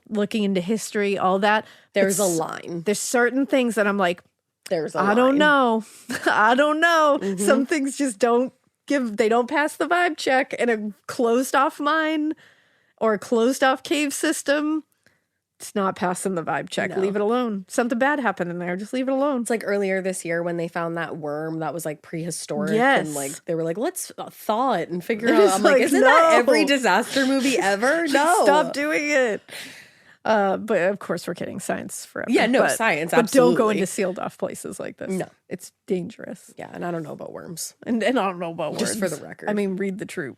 looking into history, all that. There's a line. There's certain things that I'm like, There's a I line. don't know. I don't know. Some things just they don't pass the vibe check in a closed off mine or a closed off cave system. It's not passing the vibe check. No. Leave it alone. Something bad happened in there. Just leave it alone. It's like earlier this year when they found that worm that was like prehistoric. Yes. And like they were like, let's thaw it and figure It's out. I'm like, like, isn't that no. every disaster movie ever? No. Stop doing it. But of course we're kidding. Science forever. Yeah, no, but, science, But don't go absolutely. into sealed off places like this. No. It's dangerous. Yeah, and I don't know about worms. And I don't know about Just words. for the record. I mean, read the troop.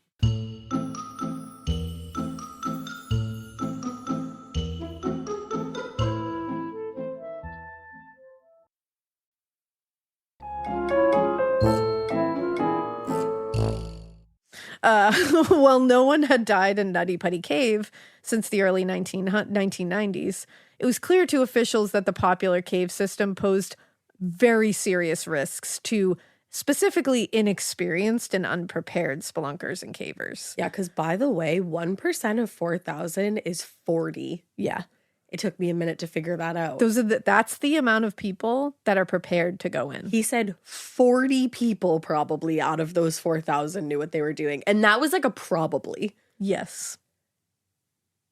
While no one had died in Nutty Putty Cave since the early 1990s, it was clear to officials that the popular cave system posed very serious risks to specifically inexperienced and unprepared spelunkers and cavers. Yeah, because by the way, 1% of 4,000 is 40. Yeah. It took me a minute to figure that out. That's the amount of people that are prepared to go in. He said 40 people probably out of those 4,000 knew what they were doing. And that was like a probably. Yes.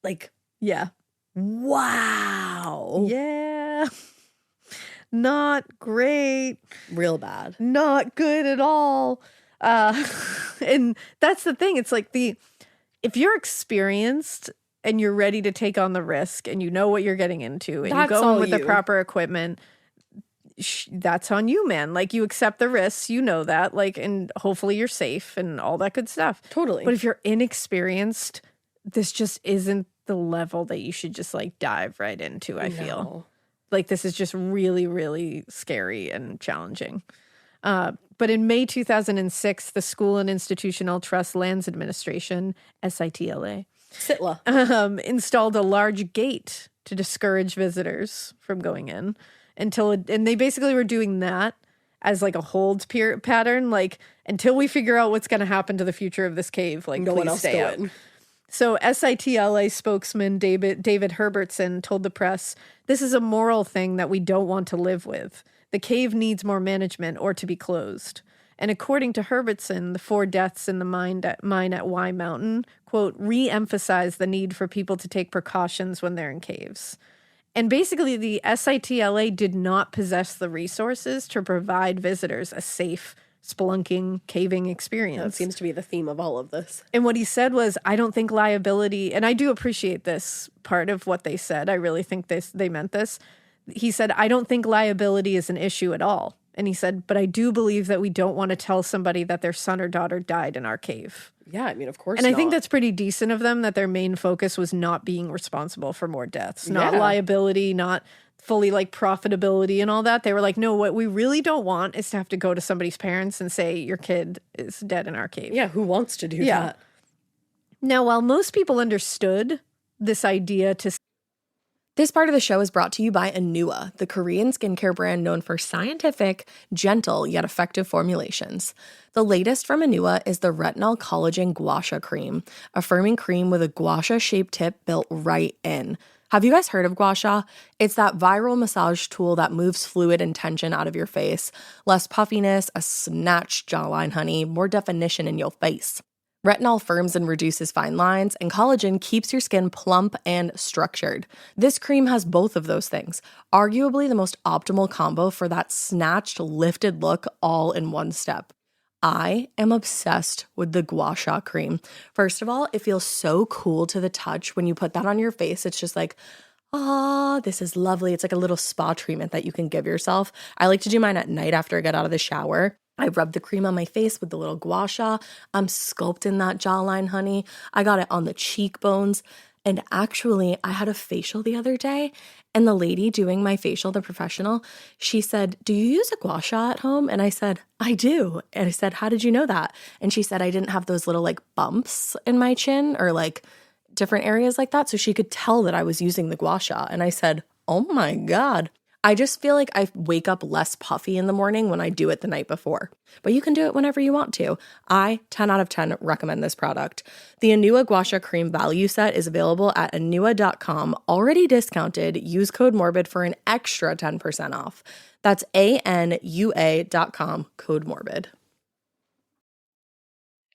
Like, yeah. Wow. Yeah. Not great. Real bad. Not good at all. And that's the thing. It's like if you're experienced and you're ready to take on the risk and you know what you're getting into and you go in with the proper equipment, that's on you, man. Like, you accept the risks, you know that, like, and hopefully you're safe and all that good stuff. Totally. But if you're inexperienced, this just isn't the level that you should just like dive right into, I feel. Like, this is just really, really scary and challenging. But in May 2006, the School and Institutional Trust Lands Administration, SITLA, installed a large gate to discourage visitors from going in and they basically were doing that as like a hold pattern, like, until we figure out what's going to happen to the future of this cave, like, no one else stay out. So SITLA spokesman David Herbertson told the press, "This is a moral thing that we don't want to live with. The cave needs more management or to be closed." And according to Herbertson, the 4 deaths in the mine at Y Mountain, quote, re-emphasize the need for people to take precautions when they're in caves. And basically, the SITLA did not possess the resources to provide visitors a safe spelunking, caving experience. That seems to be the theme of all of this. And what he said was, I don't think liability, and I do appreciate this part of what they said. I really think they meant this. He said, I don't think liability is an issue at all. And he said, but I do believe that we don't want to tell somebody that their son or daughter died in our cave. Yeah, I mean, of course not. And I think that's pretty decent of them, that their main focus was not being responsible for more deaths, not liability, not fully like profitability and all that. They were like, no, what we really don't want is to have to go to somebody's parents and say, your kid is dead in our cave. Yeah, who wants to do that? Now, while most people understood this idea to... This part of the show is brought to you by Anua, the Korean skincare brand known for scientific, gentle, yet effective formulations. The latest from Anua is the Retinol Collagen Gua Sha Cream, a firming cream with a gua sha-shaped tip built right in. Have you guys heard of gua sha? It's that viral massage tool that moves fluid and tension out of your face. Less puffiness, a snatched jawline, honey, more definition in your face. Retinol firms and reduces fine lines, and collagen keeps your skin plump and structured. This cream has both of those things, arguably the most optimal combo for that snatched, lifted look all in one step. I am obsessed with the Gua Sha cream. First of all, it feels so cool to the touch. When you put that on your face, it's just like, this is lovely. It's like a little spa treatment that you can give yourself. I like to do mine at night after I get out of the shower. I rub the cream on my face with the little gua sha. I'm sculpting that jawline, honey. I got it on the cheekbones. And actually, I had a facial the other day, and the lady doing my facial, the professional, she said, do you use a gua sha at home? And I said, I do. And I said, how did you know that? And she said, I didn't have those little like bumps in my chin or like different areas like that. So she could tell that I was using the gua sha. And I said, oh my God. I just feel like I wake up less puffy in the morning when I do it the night before. But you can do it whenever you want to. I, 10 out of 10, recommend this product. The Anua Gua Sha Cream value set is available at anua.com, already discounted. Use code MORBID for an extra 10% off. That's ANUA.com, code MORBID.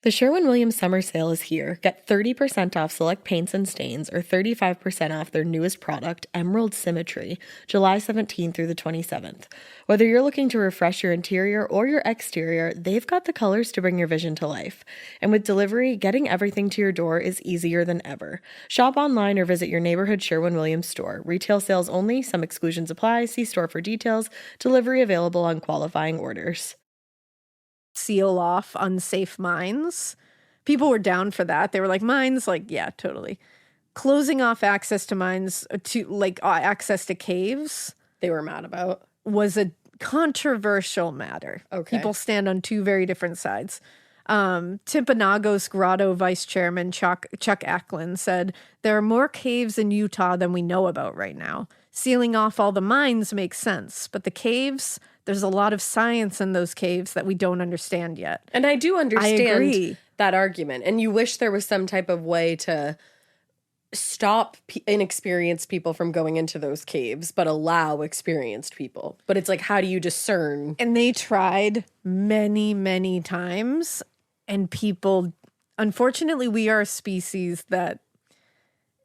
The Sherwin-Williams summer sale is here. Get 30% off select paints and stains or 35% off their newest product, Emerald Symmetry, July 17th through the 27th. Whether you're looking to refresh your interior or your exterior, they've got the colors to bring your vision to life. And with delivery, getting everything to your door is easier than ever. Shop online or visit your neighborhood Sherwin-Williams store. Retail sales only. Some exclusions apply. See store for details. Delivery available on qualifying orders. Seal off unsafe mines. People were down for that. They were like, mines, like, yeah, totally. Closing off access to mines, to like access to caves, they were mad about, was a controversial matter. Okay. People stand on two very different sides. Timpanogos Grotto Vice Chairman Chuck Acklin said, there are more caves in Utah than we know about right now. Sealing off all the mines makes sense, but the caves, there's a lot of science in those caves that we don't understand yet. And I do understand agree. that argument. And you wish there was some type of way to stop inexperienced people from going into those caves, but allow experienced people. But it's like, how do you discern? And they tried many, many times. And people, unfortunately, we are a species that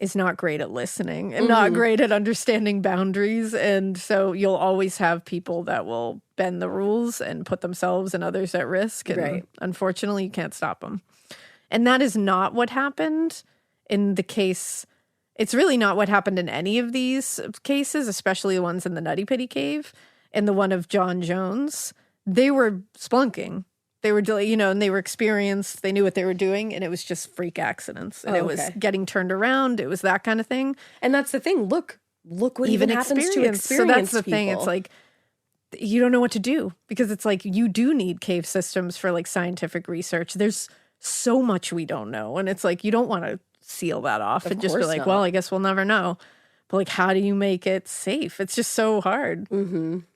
is not great at listening and not great at understanding boundaries. And so you'll always have people that will bend the rules and put themselves and others at risk. And unfortunately, you can't stop them. And that is not what happened in the case. It's really not what happened in any of these cases, especially the ones in the Nutty Putty Cave and the one of John Jones. They were spelunking. They were, and they were experienced. They knew what they were doing, and it was just freak accidents. And it was getting turned around. It was that kind of thing. And that's the thing. Look what even happens to experienced So that's the people. thing. It's like, you don't know what to do because it's like you do need cave systems for like scientific research. There's so much we don't know. And it's like, you don't want to seal that off and just be like, well, I guess we'll never know. But like, how do you make it safe? It's just so hard.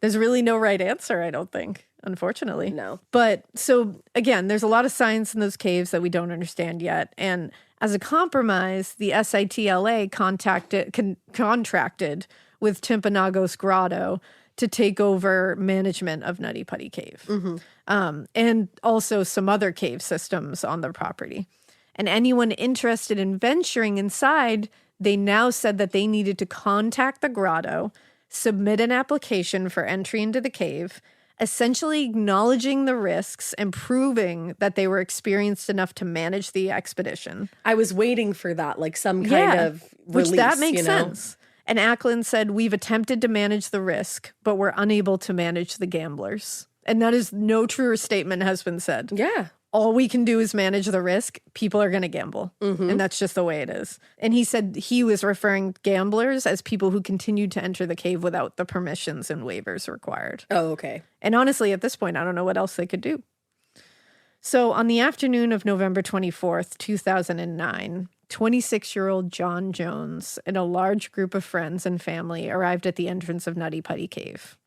There's really no right answer, I don't think. Unfortunately. No. But so again, there's a lot of science in those caves that we don't understand yet. And as a compromise, the SITLA contracted with Timpanogos Grotto to take over management of Nutty Putty Cave. And also some other cave systems on the property. And anyone interested in venturing inside, they now said that they needed to contact the grotto, submit an application for entry into the cave, essentially acknowledging the risks and proving that they were experienced enough to manage the expedition. I was waiting for that, like some kind of release, which that makes sense. And Acklin said, we've attempted to manage the risk, but we're unable to manage the gamblers. And that is no truer statement has been said. Yeah. All we can do is manage the risk. People are going to gamble. And that's just the way it is. And he said he was referring gamblers as people who continued to enter the cave without the permissions and waivers required. Oh, okay. And honestly, at this point, I don't know what else they could do. So on the afternoon of November 24th, 2009, 26-year-old John Jones and a large group of friends and family arrived at the entrance of Nutty Putty Cave.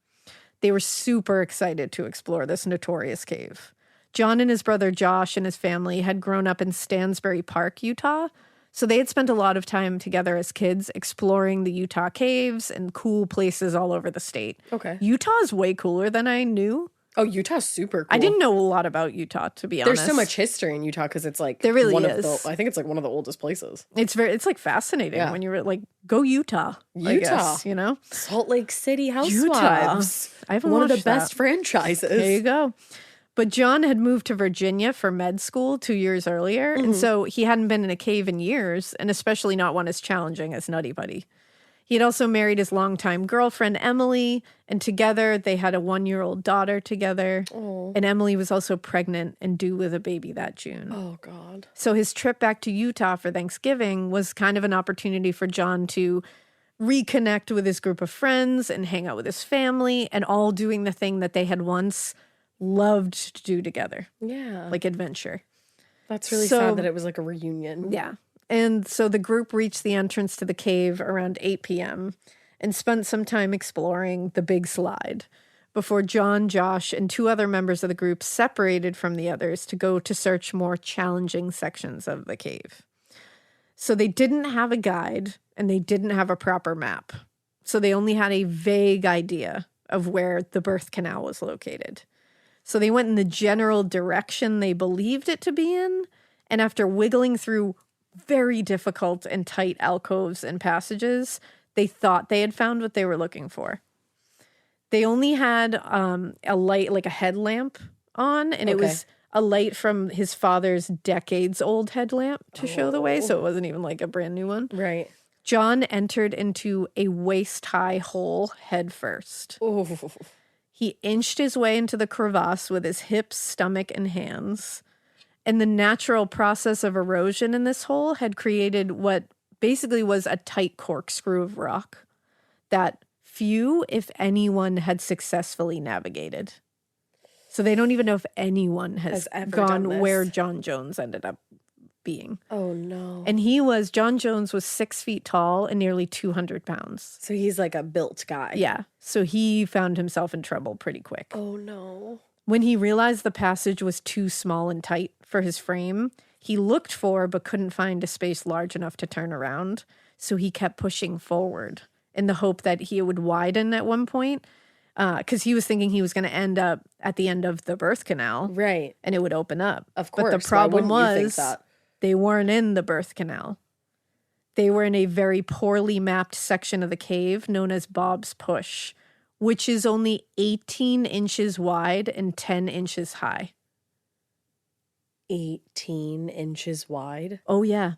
They were super excited to explore this notorious cave. John and his brother Josh and his family had grown up in Stansbury Park, Utah, so they had spent a lot of time together as kids exploring the Utah caves and cool places all over the state. Okay. Utah is way cooler than I knew. Oh, Utah's super cool. I didn't know a lot about Utah, to be honest. There's so much history in Utah because it's like there really is. I think it's like one of the oldest places. It's like fascinating when you're like, go Utah. I guess, Salt Lake City Housewives. I haven't one of the watched best that. franchises. There you go. But John had moved to Virginia for med school 2 years earlier, and so he hadn't been in a cave in years, and especially not one as challenging as Nutty Putty. He had also married his longtime girlfriend, Emily, and together they had a 1-year-old daughter together. Oh. And Emily was also pregnant and due with a baby that June. Oh, God. So his trip back to Utah for Thanksgiving was kind of an opportunity for John to reconnect with his group of friends and hang out with his family and all doing the thing that they had once loved to do together. Yeah. Like adventure. That's really sad that it was like a reunion. Yeah. And so the group reached the entrance to the cave around 8 p.m. and spent some time exploring the big slide before John, Josh, and 2 other members of the group separated from the others to go to search more challenging sections of the cave. So they didn't have a guide and they didn't have a proper map. So they only had a vague idea of where the birth canal was located. So they went in the general direction they believed it to be in, and after wiggling through very difficult and tight alcoves and passages, they thought they had found what they were looking for. They only had a light, like a headlamp on, and it was a light from his father's decades-old headlamp to show the way, so it wasn't even like a brand new one. Right. John entered into a waist-high hole head first. Oh. He inched his way into the crevasse with his hips, stomach, and hands. And the natural process of erosion in this hole had created what basically was a tight corkscrew of rock that few, if anyone, had successfully navigated. So they don't even know if anyone has ever done gone this. where John Jones ended up being. Oh, no. And John Jones was 6 feet tall and nearly 200 pounds. So he's like a built guy. Yeah. So he found himself in trouble pretty quick. Oh, no. When he realized the passage was too small and tight for his frame, he looked for but couldn't find a space large enough to turn around. So he kept pushing forward in the hope that he would widen at one point. Because he was thinking he was going to end up at the end of the birth canal. Right. And it would open up. Of course. But the problem Why wouldn't you was think that? they weren't in the birth canal. They were in a very poorly mapped section of the cave known as Bob's Push, which is only 18 inches wide and 10 inches high. 18 inches wide? Oh, yeah.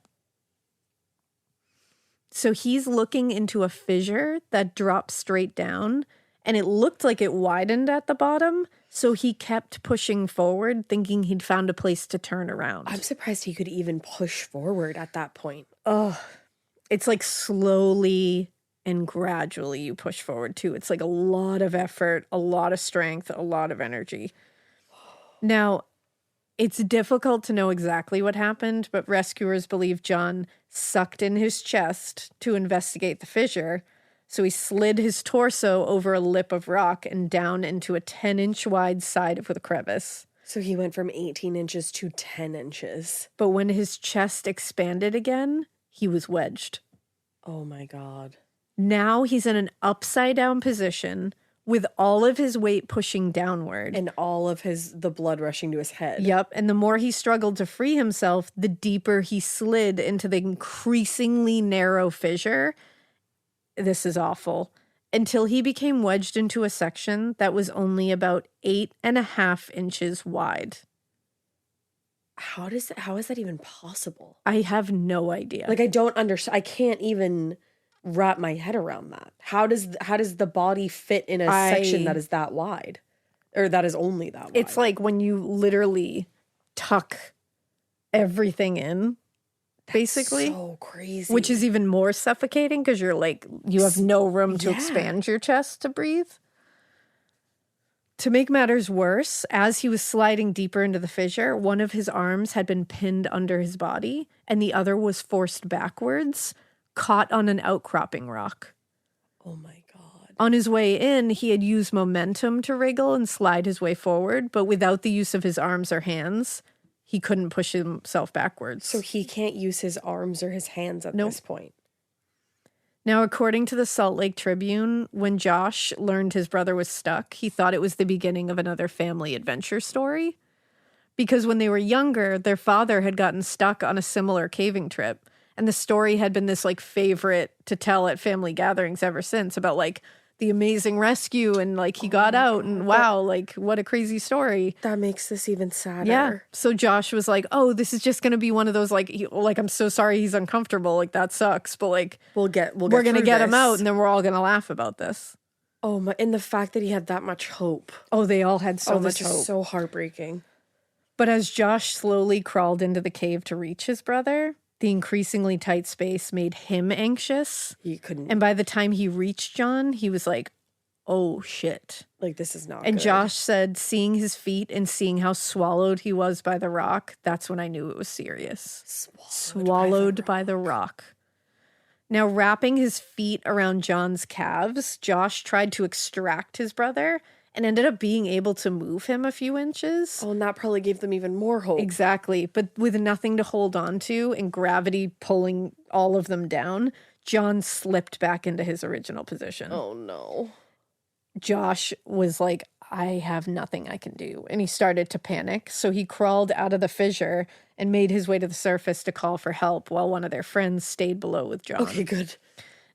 So he's looking into a fissure that drops straight down, and it looked like it widened at the bottom, so he kept pushing forward, thinking he'd found a place to turn around. I'm surprised he could even push forward at that point. Oh, it's like slowly and gradually you push forward too. It's like a lot of effort, a lot of strength, a lot of energy. Now, it's difficult to know exactly what happened, but rescuers believe John sucked in his chest to investigate the fissure. So he slid his torso over a lip of rock and down into a 10-inch wide side with a crevice. So he went from 18 inches to 10 inches. But when his chest expanded again, he was wedged. Oh my God. Now he's in an upside down position with all of his weight pushing downward. And all of the blood rushing to his head. Yep. And the more he struggled to free himself, the deeper he slid into the increasingly narrow fissure. This is awful. Until he became wedged into a section that was only about 8.5 inches wide. How is that even possible? I have no idea. Like, I don't understand. I can't even wrap my head around that. How does the body fit in a section that is that wide? Or that is only that wide? It's like when you literally tuck everything in, basically. So crazy. Which is even more suffocating because you're like, you have no room to expand your chest to breathe. To make matters worse, as he was sliding deeper into the fissure, one of his arms had been pinned under his body and the other was forced backwards, caught on an outcropping rock. Oh my God. On his way in, he had used momentum to wriggle and slide his way forward, but without the use of his arms or hands, he couldn't push himself backwards. So he can't use his arms or his hands at this point. Now, according to the Salt Lake Tribune, when Josh learned his brother was stuck, he thought it was the beginning of another family adventure story. Because when they were younger, their father had gotten stuck on a similar caving trip. And the story had been this like favorite to tell at family gatherings ever since about like the amazing rescue and like he got out and wow, like what a crazy story. That makes this even sadder. Yeah. So Josh was like, "Oh, this is just going to be one of those like I'm so sorry he's uncomfortable. Like that sucks, but like we're going to get him out and then we're all going to laugh about this." Oh my, and the fact that he had that much hope. Oh, they all had so much hope. hope. So heartbreaking. But as Josh slowly crawled into the cave to reach his brother, the increasingly tight space made him anxious. He couldn't. And by the time he reached John, he was like, "Oh, shit." Like, this is not And good. Josh said, seeing his feet and seeing how swallowed he was by the rock, that's when I knew it was serious. Swallowed by the rock. Now, wrapping his feet around John's calves, Josh tried to extract his brother and ended up being able to move him a few inches. Oh, and that probably gave them even more hope. Exactly. But with nothing to hold on to and gravity pulling all of them down, John slipped back into his original position. Oh, no. Josh was like, "I have nothing I can do." And he started to panic. So he crawled out of the fissure and made his way to the surface to call for help while one of their friends stayed below with John. Okay, good.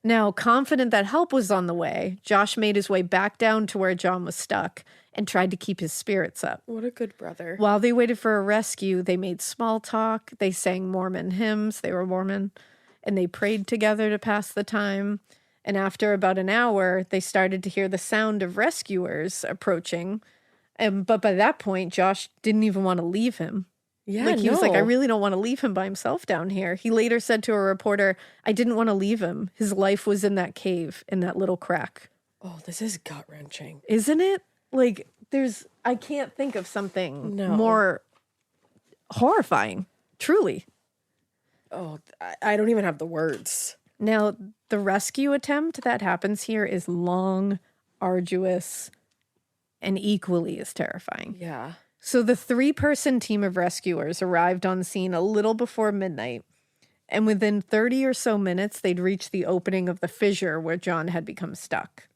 Now, confident that help was on the way, Josh made his way back down to where John was stuck and tried to keep his spirits up. What a good brother. While they waited for a rescue, they made small talk, they sang Mormon hymns, they were Mormon, and they prayed together to pass the time. And after about an hour, they started to hear the sound of rescuers approaching. But by that point, Josh didn't even want to leave him. Yeah, Like he was like, "I really don't want to leave him by himself down here." He later said to a reporter, "I didn't want to leave him. His life was in that cave, in that little crack." Oh, this is gut-wrenching. Isn't it? Like, I can't think of something No. more horrifying, truly. Oh, I don't even have the words. Now, the rescue attempt that happens here is long, arduous, and equally as terrifying. Yeah. So the 3-person team of rescuers arrived on scene a little before midnight, and within 30 or so minutes, they'd reached the opening of the fissure where John had become stuck.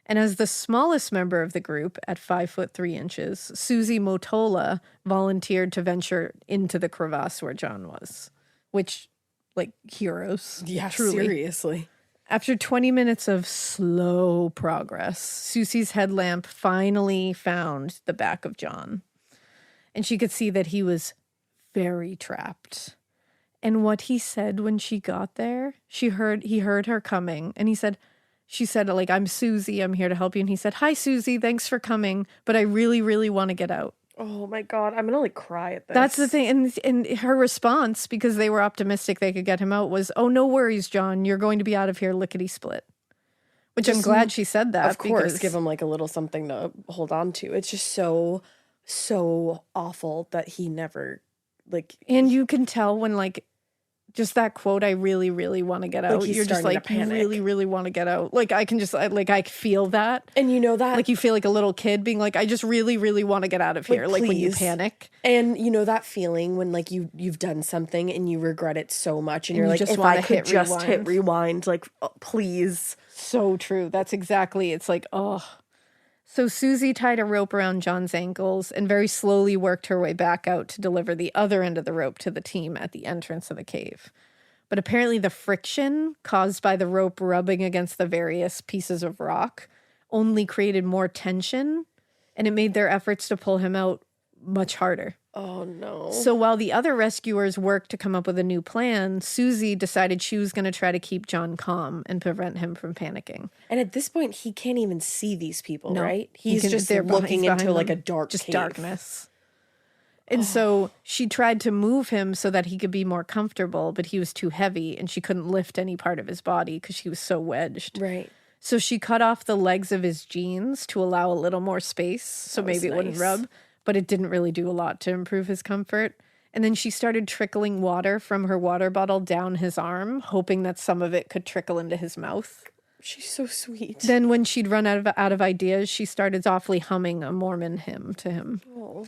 And as the smallest member of the group, at 5'3", Susie Motola volunteered to venture into the crevasse where John was, which, like, heroes. Yeah, truly. seriously. After 20 minutes of slow progress, Susie's headlamp finally found the back of John. And she could see that he was very trapped. And what he said when she got there, he heard her coming, and she said, like, I'm Susie, I'm here to help you. And he said, hi, Susie, thanks for coming, but I really, really want to get out. Oh my God, I'm gonna like cry at this. That's the thing. And her response, because they were optimistic they could get him out, was, oh, no worries, John, you're going to be out of here lickety-split. Which I'm glad she said that. Of course, give him like a little something to hold on to. It's just so awful that he never, like... And you can tell when, like, just that quote, I really, really want to get out. Like, you're just like, you really, really want to get out. Like, I can just, I feel that. And you know that? Like, you feel like a little kid being like, I just really, really want to get out of here. Like when you panic. And you know that feeling when, like, you've done something and you regret it so much. And you're like, just if wanna I could hit just hit rewind, like, oh, please. So true. That's exactly, it's like, oh. So Susie tied a rope around John's ankles and very slowly worked her way back out to deliver the other end of the rope to the team at the entrance of the cave. But apparently the friction caused by the rope rubbing against the various pieces of rock only created more tension, and it made their efforts to pull him out much harder. Oh, no. So while the other rescuers worked to come up with a new plan, Susie decided she was going to try to keep John calm and prevent him from panicking. And at this point, he can't even see these people, No, right? he He's just looking into like a dark just cave. darkness. And so she tried to move him so that he could be more comfortable, but he was too heavy and she couldn't lift any part of his body because he was so wedged. Right. So she cut off the legs of his jeans to allow a little more space so maybe it wouldn't rub, but it didn't really do a lot to improve his comfort. And then she started trickling water from her water bottle down his arm, hoping that some of it could trickle into his mouth. She's so sweet. Then when she'd run out of ideas, she started softly humming a Mormon hymn to him. Oh.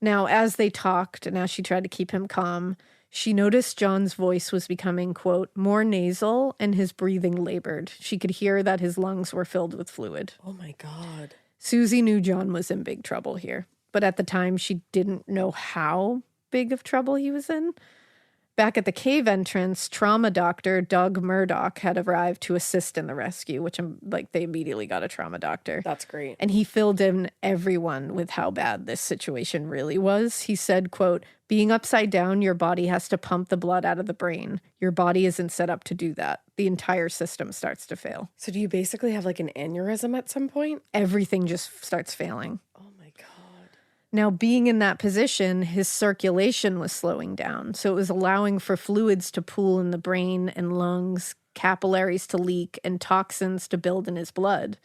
Now, as they talked, and as she tried to keep him calm, she noticed John's voice was becoming, quote, more nasal and his breathing labored. She could hear that his lungs were filled with fluid. Oh, my God. Susie knew John was in big trouble here, but at the time she didn't know how big of trouble he was in. Back at the cave entrance, trauma doctor Doug Murdoch had arrived to assist in the rescue, which I'm like, they immediately got a trauma doctor. That's great. And he filled in everyone with how bad this situation really was. He said, quote, being upside down, your body has to pump the blood out of the brain. Your body isn't set up to do that. The entire system starts to fail. So do you basically have like an aneurysm at some point? Everything just starts failing. Oh, my God. Now, being in that position, his circulation was slowing down. So it was allowing for fluids to pool in the brain and lungs, capillaries to leak, and toxins to build in his blood.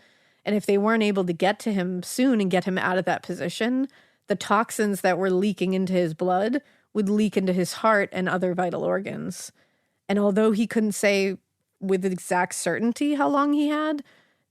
And if they weren't able to get to him soon and get him out of that position, the toxins that were leaking into his blood would leak into his heart and other vital organs. And although he couldn't say with exact certainty how long he had,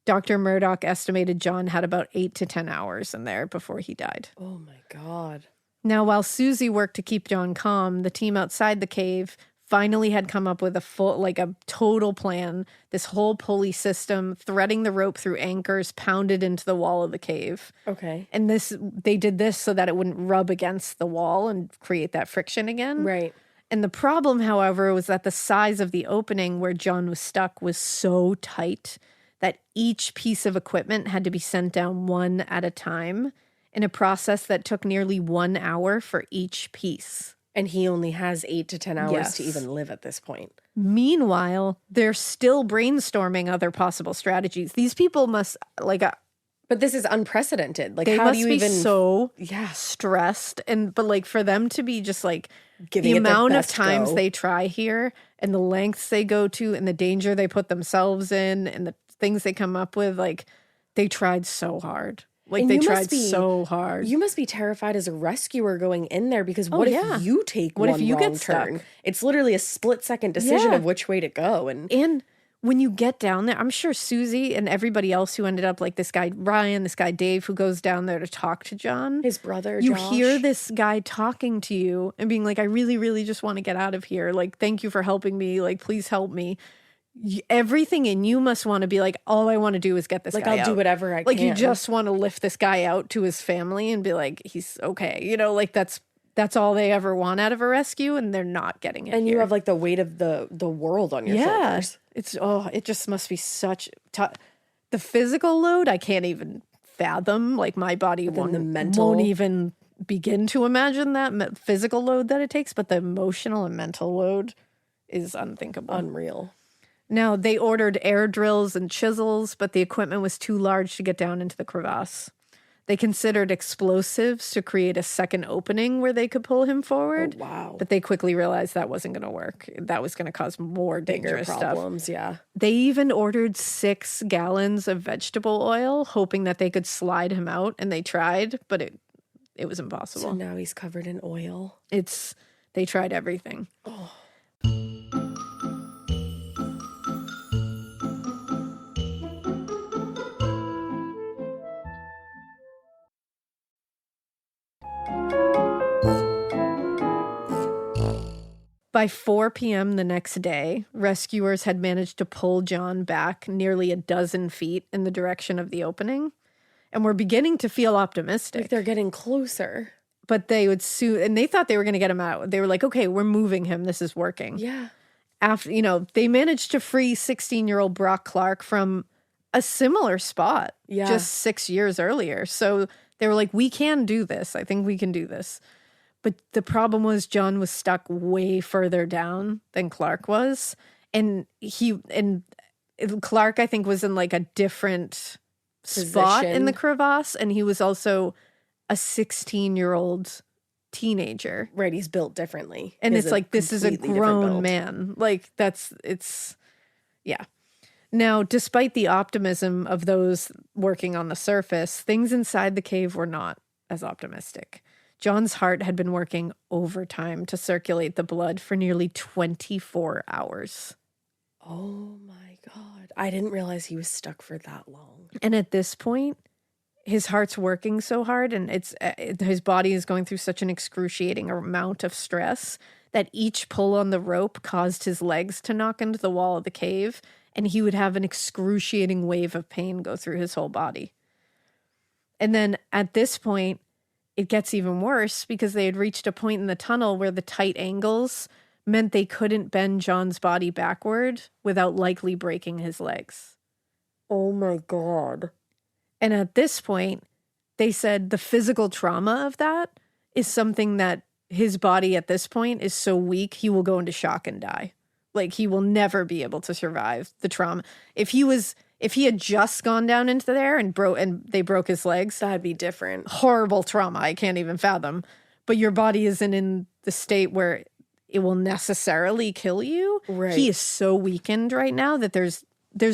Dr. Murdoch estimated John had about 8 to 10 hours in there before he died. Oh, my God. Now, while Susie worked to keep John calm, the team outside the cave finally had come up with a total plan. This whole pulley system, threading the rope through anchors pounded into the wall of the cave. Okay. And they did this so that it wouldn't rub against the wall and create that friction again. Right. And the problem, however, was that the size of the opening where John was stuck was so tight that each piece of equipment had to be sent down one at a time in a process that took nearly 1 hour for each piece. And he only has 8 to 10 hours Yes. to even live at this point. Meanwhile, they're still brainstorming other possible strategies. These people must, But this is unprecedented. Like, they how must do you be even so stressed. But for them to be just giving the it their amount of best times go? they try here and the lengths they go to and the danger they put themselves in and the things they come up with, they tried so hard. Like, And they you tried must be- so hard. You must be terrified as a rescuer going in there because what if you take What if one you get wrong turn? stuck? It's literally a split-second decision Yeah. of which way to go. And when you get down there, I'm sure Susie and everybody else who ended up, like this guy Ryan, this guy Dave, who goes down there to talk to John. His brother, You Josh. hear this guy talking to you and being like, I really, really just want to get out of here. Like, thank you for helping me. Like, please help me. Everything in you must want to be like, all I want to do is get this Like, guy I'll do out. whatever I Like, can. you just want to lift this guy out to his family and be like, he's okay. You know, like that's all they ever want out of a rescue, and they're not getting it. And you here. have like the weight of the world on your shoulders. It just must be such the physical load. I can't even fathom. Like, my body won't even begin to imagine that physical load that it takes, but the emotional and mental load is unthinkable. Unreal. Now, they ordered air drills and chisels, but the equipment was too large to get down into the crevasse. They considered explosives to create a second opening where they could pull him forward. Oh, wow. But they quickly realized that wasn't going to work. That was going to cause more dangerous problems, stuff. yeah. They even ordered 6 gallons of vegetable oil, hoping that they could slide him out, and they tried, but it was impossible. So now he's covered in oil. They tried everything. Oh. By 4 p.m. the next day, rescuers had managed to pull John back nearly a dozen feet in the direction of the opening, and were beginning to feel optimistic. Like they're getting closer. But they would soon, and they thought they were going to get him out. They were like, okay, we're moving him. This is working. Yeah. After, they managed to free 16-year-old Brock Clark from a similar spot just 6 years earlier. So they were like, we can do this. I think we can do this. But the problem was John was stuck way further down than Clark was. And Clark, I think, was in like a different spot in the crevasse. And he was also a 16-year-old teenager. Right, he's built differently. And it's like, this is a grown man. Like, yeah. Now, despite the optimism of those working on the surface, things inside the cave were not as optimistic. John's heart had been working overtime to circulate the blood for nearly 24 hours. Oh my God. I didn't realize he was stuck for that long. And at this point, his heart's working so hard and his body is going through such an excruciating amount of stress that each pull on the rope caused his legs to knock into the wall of the cave, and he would have an excruciating wave of pain go through his whole body. And then at this point, it gets even worse because they had reached a point in the tunnel where the tight angles meant they couldn't bend John's body backward without likely breaking his legs. Oh my God. And at this point, they said the physical trauma of that is something that his body at this point is so weak, he will go into shock and die. Like, he will never be able to survive the trauma. If he had just gone down into there and they broke his legs, That'd be different. horrible trauma. I can't even fathom. But your body isn't in the state where it will necessarily kill you. Right. He is so weakened right now that there's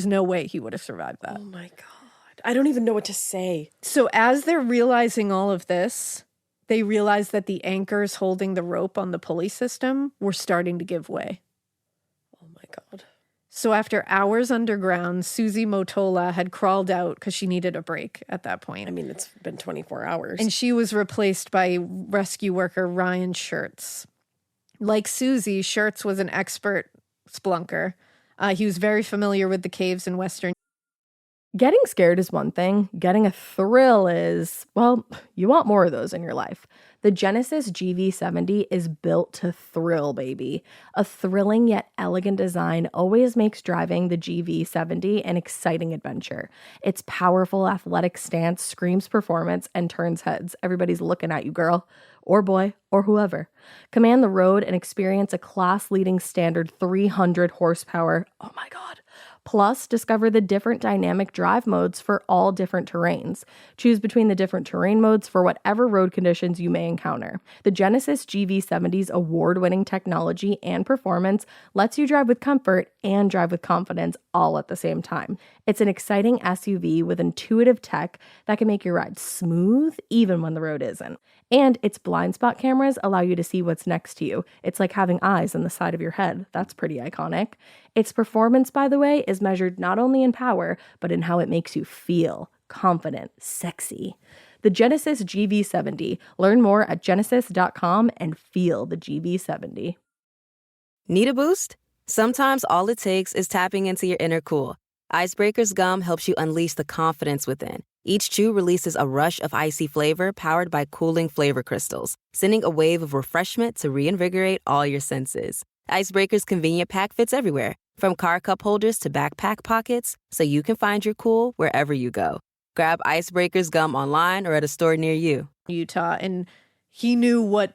no way he would have survived that. Oh my God. I don't even know what to say. So as they're realizing all of this, they realize that the anchors holding the rope on the pulley system were starting to give way. Oh my God. So after hours underground, Susie Motola had crawled out because she needed a break at that point. I mean, it's been 24 hours. And she was replaced by rescue worker Ryan Schertz. Like Susie, Schertz was an expert spelunker. He was very familiar with the caves in Western. Getting scared is one thing. Getting a thrill is, well, you want more of those in your life. The Genesis GV70 is built to thrill, baby. A thrilling yet elegant design always makes driving the GV70 an exciting adventure. Its powerful athletic stance screams performance and turns heads. Everybody's looking at you, girl, or boy, or whoever. Command the road and experience a class-leading standard 300 horsepower. Oh my God. Plus, discover the different dynamic drive modes for all different terrains. Choose between the different terrain modes for whatever road conditions you may encounter. The Genesis GV70's award-winning technology and performance lets you drive with comfort and drive with confidence all at the same time. It's an exciting SUV with intuitive tech that can make your ride smooth even when the road isn't. And its blind spot cameras allow you to see what's next to you. It's like having eyes on the side of your head. That's pretty iconic. Its performance, by the way, is measured not only in power, but in how it makes you feel confident, sexy. The Genesis GV70. Learn more at genesis.com and feel the GV70. Need a boost? Sometimes all it takes is tapping into your inner cool. Icebreaker's gum helps you unleash the confidence within. Each chew releases a rush of icy flavor powered by cooling flavor crystals, sending a wave of refreshment to reinvigorate all your senses. Icebreaker's convenient pack fits everywhere, from car cup holders to backpack pockets, so you can find your cool wherever you go. Grab Icebreaker's gum online or at a store near you. Utah, and he knew what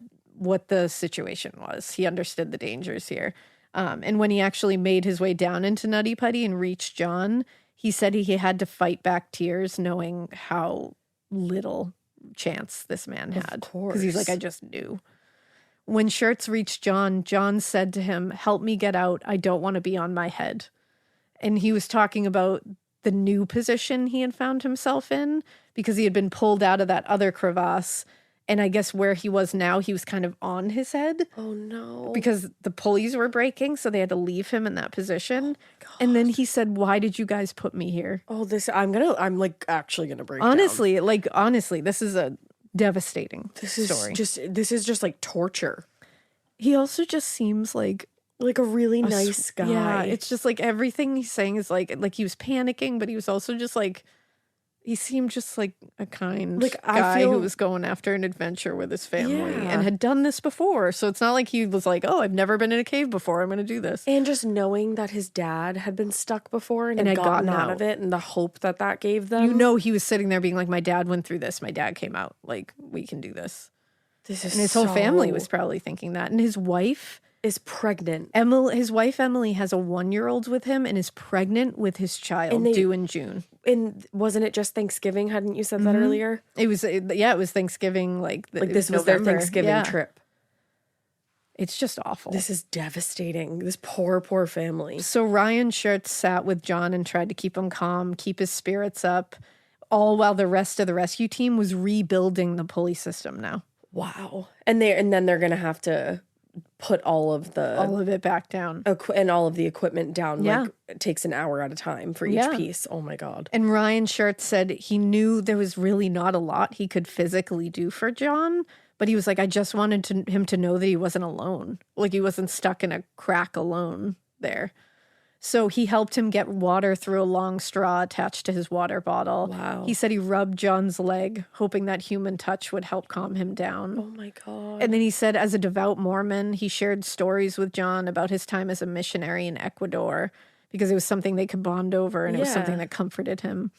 the situation was. He understood the dangers here. And when he actually made his way down into Nutty Putty and reached John, he said he had to fight back tears knowing how little chance this man had. Of course. Because he's like, I just knew. When Shirts reached John, John said to him, help me get out. I don't want to be on my head. And he was talking about the new position he had found himself in because he had been pulled out of that other crevasse. And I guess where he was now, he was kind of on his head. Oh, no. Because the pulleys were breaking, so they had to leave him in that position. Oh, and then he said, why did you guys put me here? Oh, I'm like actually gonna break Honestly, down. This is a devastating story. This is just like torture. He also just seems like a really nice guy. Yeah, it's just like everything he's saying is like he was panicking, but he was also just like, he seemed just like a kind guy who was going after an adventure with his family and had done this before. So it's not like he was like, oh, I've never been in a cave before, I'm going to do this. And just knowing that his dad had been stuck before and had gotten out of it, and the hope that gave them. You know, he was sitting there being like, my dad went through this. My dad came out. Like, we can do this. And his whole family was probably thinking that. And his wife is pregnant. His wife Emily has a 1-year-old with him and is pregnant with his child due in June. And wasn't it just Thanksgiving? Hadn't you said that earlier? It was Thanksgiving. This was their Thanksgiving trip. It's just awful. This is devastating. This poor family. So Ryan Shirts sat with John and tried to keep him calm, keep his spirits up, all while the rest of the rescue team was rebuilding the pulley system now. Wow. And then they're going to have to put all of it back down and all of the equipment down. Like it takes an hour at a time for each piece. Oh my God. And Ryan Shirts said he knew there was really not a lot he could physically do for John, but he was like, I just wanted him to know that he wasn't alone. Like he wasn't stuck in a crack alone there. So he helped him get water through a long straw attached to his water bottle. Wow. He said he rubbed John's leg, hoping that human touch would help calm him down. Oh my God. And then he said, as a devout Mormon, he shared stories with John about his time as a missionary in Ecuador because it was something they could bond over and it was something that comforted him.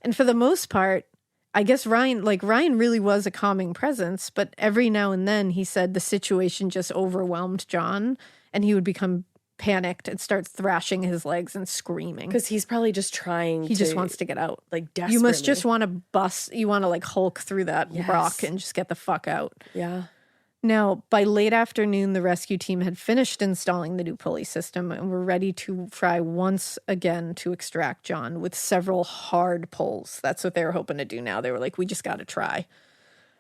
And for the most part, I guess Ryan really was a calming presence, but every now and then he said the situation just overwhelmed John and he would become panicked and starts thrashing his legs and screaming. Because he's probably just He just wants to get out. Like desperately. You must just want to you want to like Hulk through that rock and just get the fuck out. Yeah. Now, by late afternoon, the rescue team had finished installing the new pulley system and were ready to try once again to extract John with several hard pulls. That's what they were hoping to do now. They were like, we just got to try.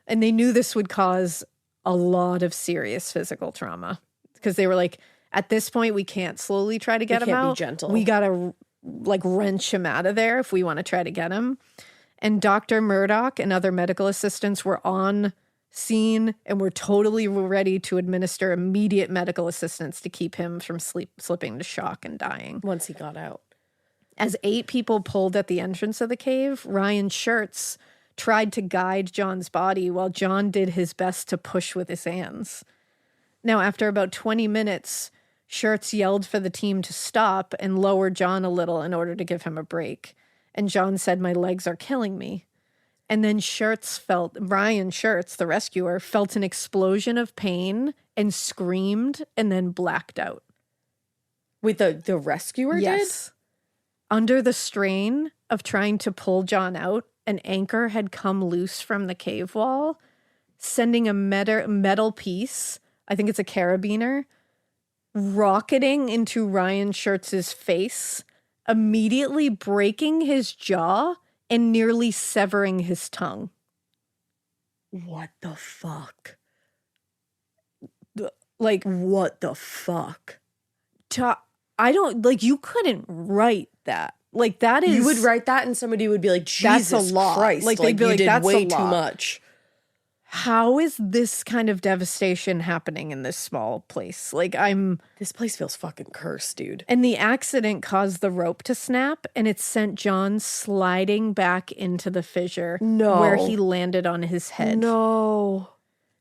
And they knew this would cause a lot of serious physical trauma because they were like, at this point, we can't slowly try to get him out. We can't be gentle. We got to like wrench him out of there if we want to try to get him. And Dr. Murdoch and other medical assistants were on scene and were totally ready to administer immediate medical assistance to keep him from slipping to shock and dying. Once he got out. As 8 people pulled at the entrance of the cave, Ryan Shirts tried to guide John's body while John did his best to push with his hands. Now, after about 20 minutes, Shirts yelled for the team to stop and lower John a little in order to give him a break. And John said, my legs are killing me. And then Ryan Shirts, the rescuer, felt an explosion of pain and screamed and then blacked out. Wait, the rescuer yes. Under the strain of trying to pull John out, an anchor had come loose from the cave wall, sending a metal piece, I think it's a carabiner, rocketing into Ryan Schertz's face, immediately breaking his jaw and nearly severing his tongue. What the fuck? Like, What the fuck? I don't, like, you couldn't write that. Like, that is... You would write that and somebody would be like, Jesus That's a lot. Christ. Like, they'd be like, you did that's a way too lot. much. How is this kind of devastation happening in this small place? Like, This place feels fucking cursed, dude. And the accident caused the rope to snap, and it sent John sliding back into the fissure where he landed on his head. No.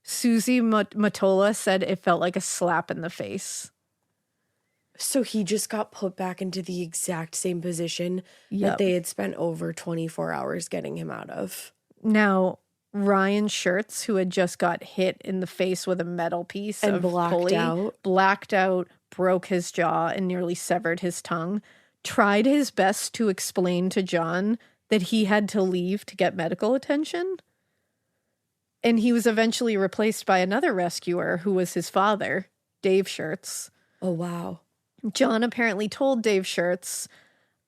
Susie Matola said it felt like a slap in the face. So he just got put back into the exact same position Yep. that they had spent over 24 hours getting him out of. Now, Ryan Schertz, who had just got hit in the face with a metal piece And of blacked pulley, out. blacked out, broke his jaw, and nearly severed his tongue, tried his best to explain to John that he had to leave to get medical attention. And he was eventually replaced by another rescuer who was his father, Dave Schertz. Oh, wow. John apparently told Dave Schertz,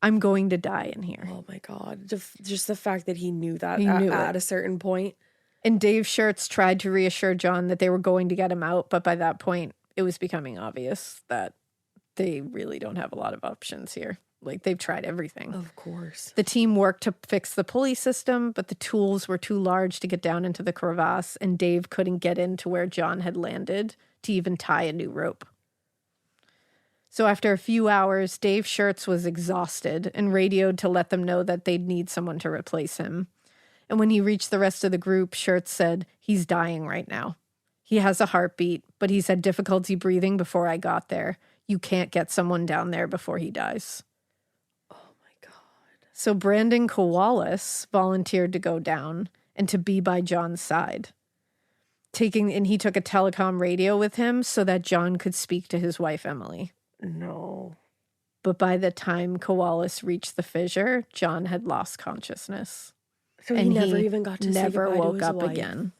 I'm going to die in here. Oh, my God. Just the fact that he knew that He knew at it. a certain point. And Dave Schertz tried to reassure John that they were going to get him out, but by that point, it was becoming obvious that they really don't have a lot of options here. Like, they've tried everything. Of course. The team worked to fix the pulley system, but the tools were too large to get down into the crevasse, and Dave couldn't get into where John had landed to even tie a new rope. So after a few hours, Dave Schertz was exhausted and radioed to let them know that they'd need someone to replace him. And when he reached the rest of the group, Schertz said, he's dying right now. He has a heartbeat, but he's had difficulty breathing before I got there. You can't get someone down there before he dies. Oh, my God. So Brandon Kowalis volunteered to go down and to be by John's side. And he took a telecom radio with him so that John could speak to his wife, Emily. No. But by the time Kowalis reached the fissure, John had lost consciousness. So he never even got to say never goodbye to woke his up wife. again.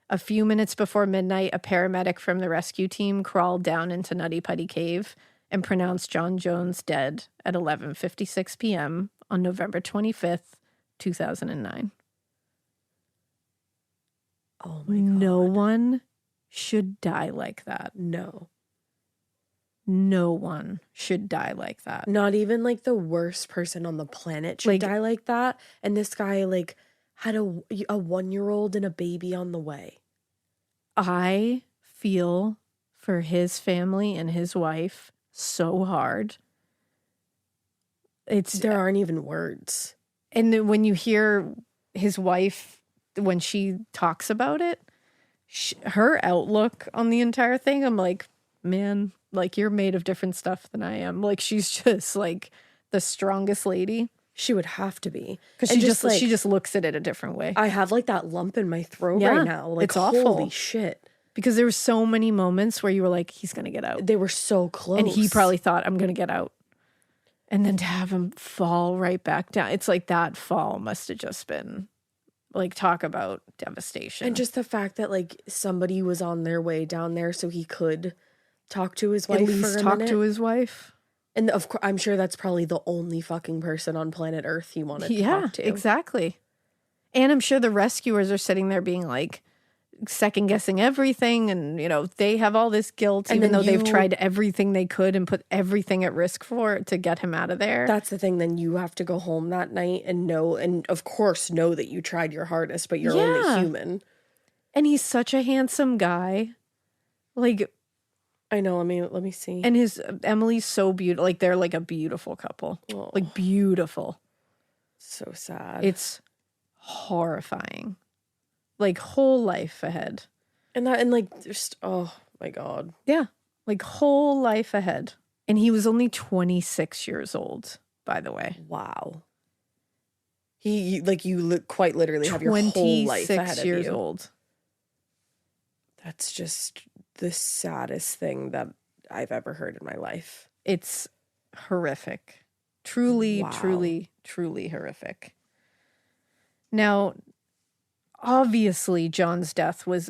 A few minutes before midnight, a paramedic from the rescue team crawled down into Nutty Putty Cave and pronounced John Jones dead at 11:56 p.m. on November 25th, 2009. Oh, my God. No one should die like that. No. No one should die like that. Not even like the worst person on the planet should Like- die like that. And this guy like had a 1-year-old and a baby on the way. I feel for his family and his wife so hard. There aren't even words. And then when you hear his wife, when she talks about it, her outlook on the entire thing, I'm like, man, like, you're made of different stuff than I am. Like, she's just like the strongest lady. She would have to be. Because And she just looks at it a different way. I have like that lump in my throat Yeah, right now. Like, it's awful. Holy shit. Because there were so many moments where you were like, he's going to get out. They were so close. And he probably thought, I'm going to get out. And then to have him fall right back down. It's like that fall must have just been, like, talk about devastation. And just the fact that like somebody was on their way down there so he could talk to his wife at least for a talk minute. to his wife. And of course, I'm sure that's probably the only fucking person on planet Earth he wanted to talk to. Exactly. And I'm sure the rescuers are sitting there being like second guessing everything, and you know they have all this guilt, And even then though they've tried everything they could and put everything at risk for it to get him out of there. That's the thing. Then you have to go home that night and of course know that you tried your hardest, but you're only human. And he's such a handsome guy. Like, I know. Let me see. and his Emily's so beautiful. Like, they're like a beautiful couple. Oh. Like, beautiful. So sad. It's horrifying. Like, whole life ahead. and like just oh my God. Yeah. Like, whole life ahead. And he was only 26 years old, by the way. Wow. He like you quite literally have your whole life ahead of years you. old. That's just the saddest thing that I've ever heard in my life. It's horrific. Truly, truly, truly horrific. Now, obviously, John's death was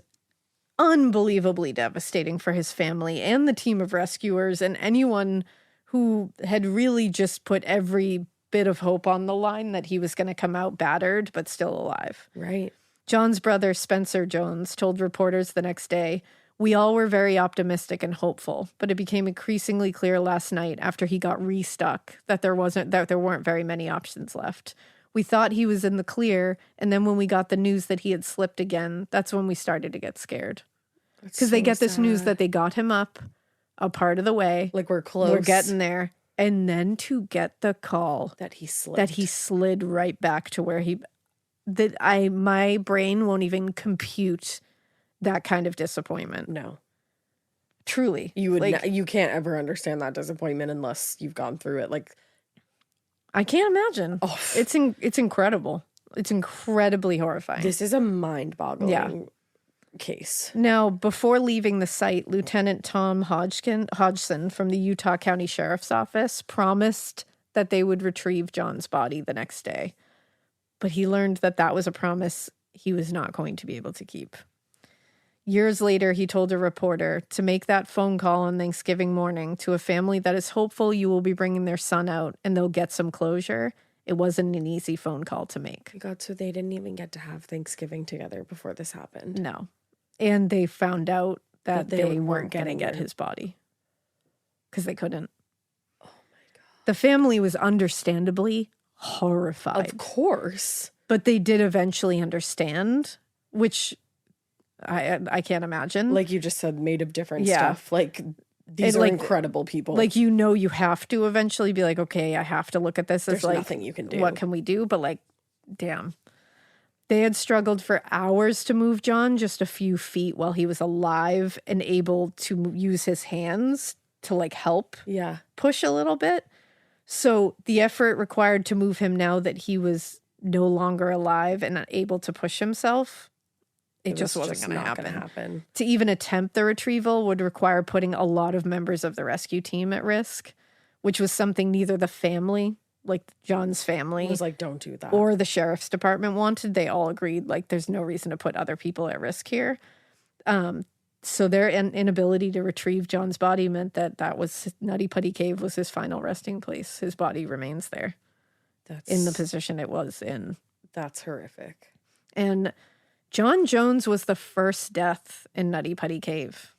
unbelievably devastating for his family and the team of rescuers and anyone who had really just put every bit of hope on the line that he was going to come out battered but still alive. Right. John's brother, Spencer Jones, told reporters the next day, "We all were very optimistic and hopeful, but it became increasingly clear last night after he got restuck that there weren't very many options left. We thought he was in the clear, and then when we got the news that he had slipped again, that's when we started to get scared." Because they get this news that they got him up a part of the way. Like, we're close. We're getting there. And then to get the call that he slid right back to where my brain won't even compute that kind of disappointment. No. Truly. You can't ever understand that disappointment unless you've gone through it. Like, I can't imagine. Oh. It's incredible. It's incredibly horrifying. This is a mind-boggling case. Now, before leaving the site, Lieutenant Tom Hodgson from the Utah County Sheriff's Office promised that they would retrieve John's body the next day. But he learned that was a promise he was not going to be able to keep. Years later, he told a reporter to make that phone call on Thanksgiving morning to a family that is hopeful you will be bringing their son out and they'll get some closure. It wasn't an easy phone call to make. God, so they didn't even get to have Thanksgiving together before this happened. No. And they found out that they weren't going to get his body because they couldn't. Oh my God. The family was understandably horrified. Of course. But they did eventually understand, which I can't imagine. Like you just said, made of different stuff. Like, these are incredible people. Like, you have to eventually be like, okay, I have to look at this There's as like, nothing you can do. What can we do? But like, damn. They had struggled for hours to move John just a few feet while he was alive and able to use his hands to like help push a little bit. So the effort required to move him now that he was no longer alive and able to push himself, it just wasn't going to happen. To even attempt the retrieval would require putting a lot of members of the rescue team at risk, which was something neither the family, like John's family, was like, don't do that, or the sheriff's department wanted. They all agreed, like, there's no reason to put other people at risk here. So their inability to retrieve John's body meant that was Nutty Putty Cave was his final resting place. His body remains there. That's in the position it was in. That's horrific. And John Jones was the first death in Nutty Putty Cave.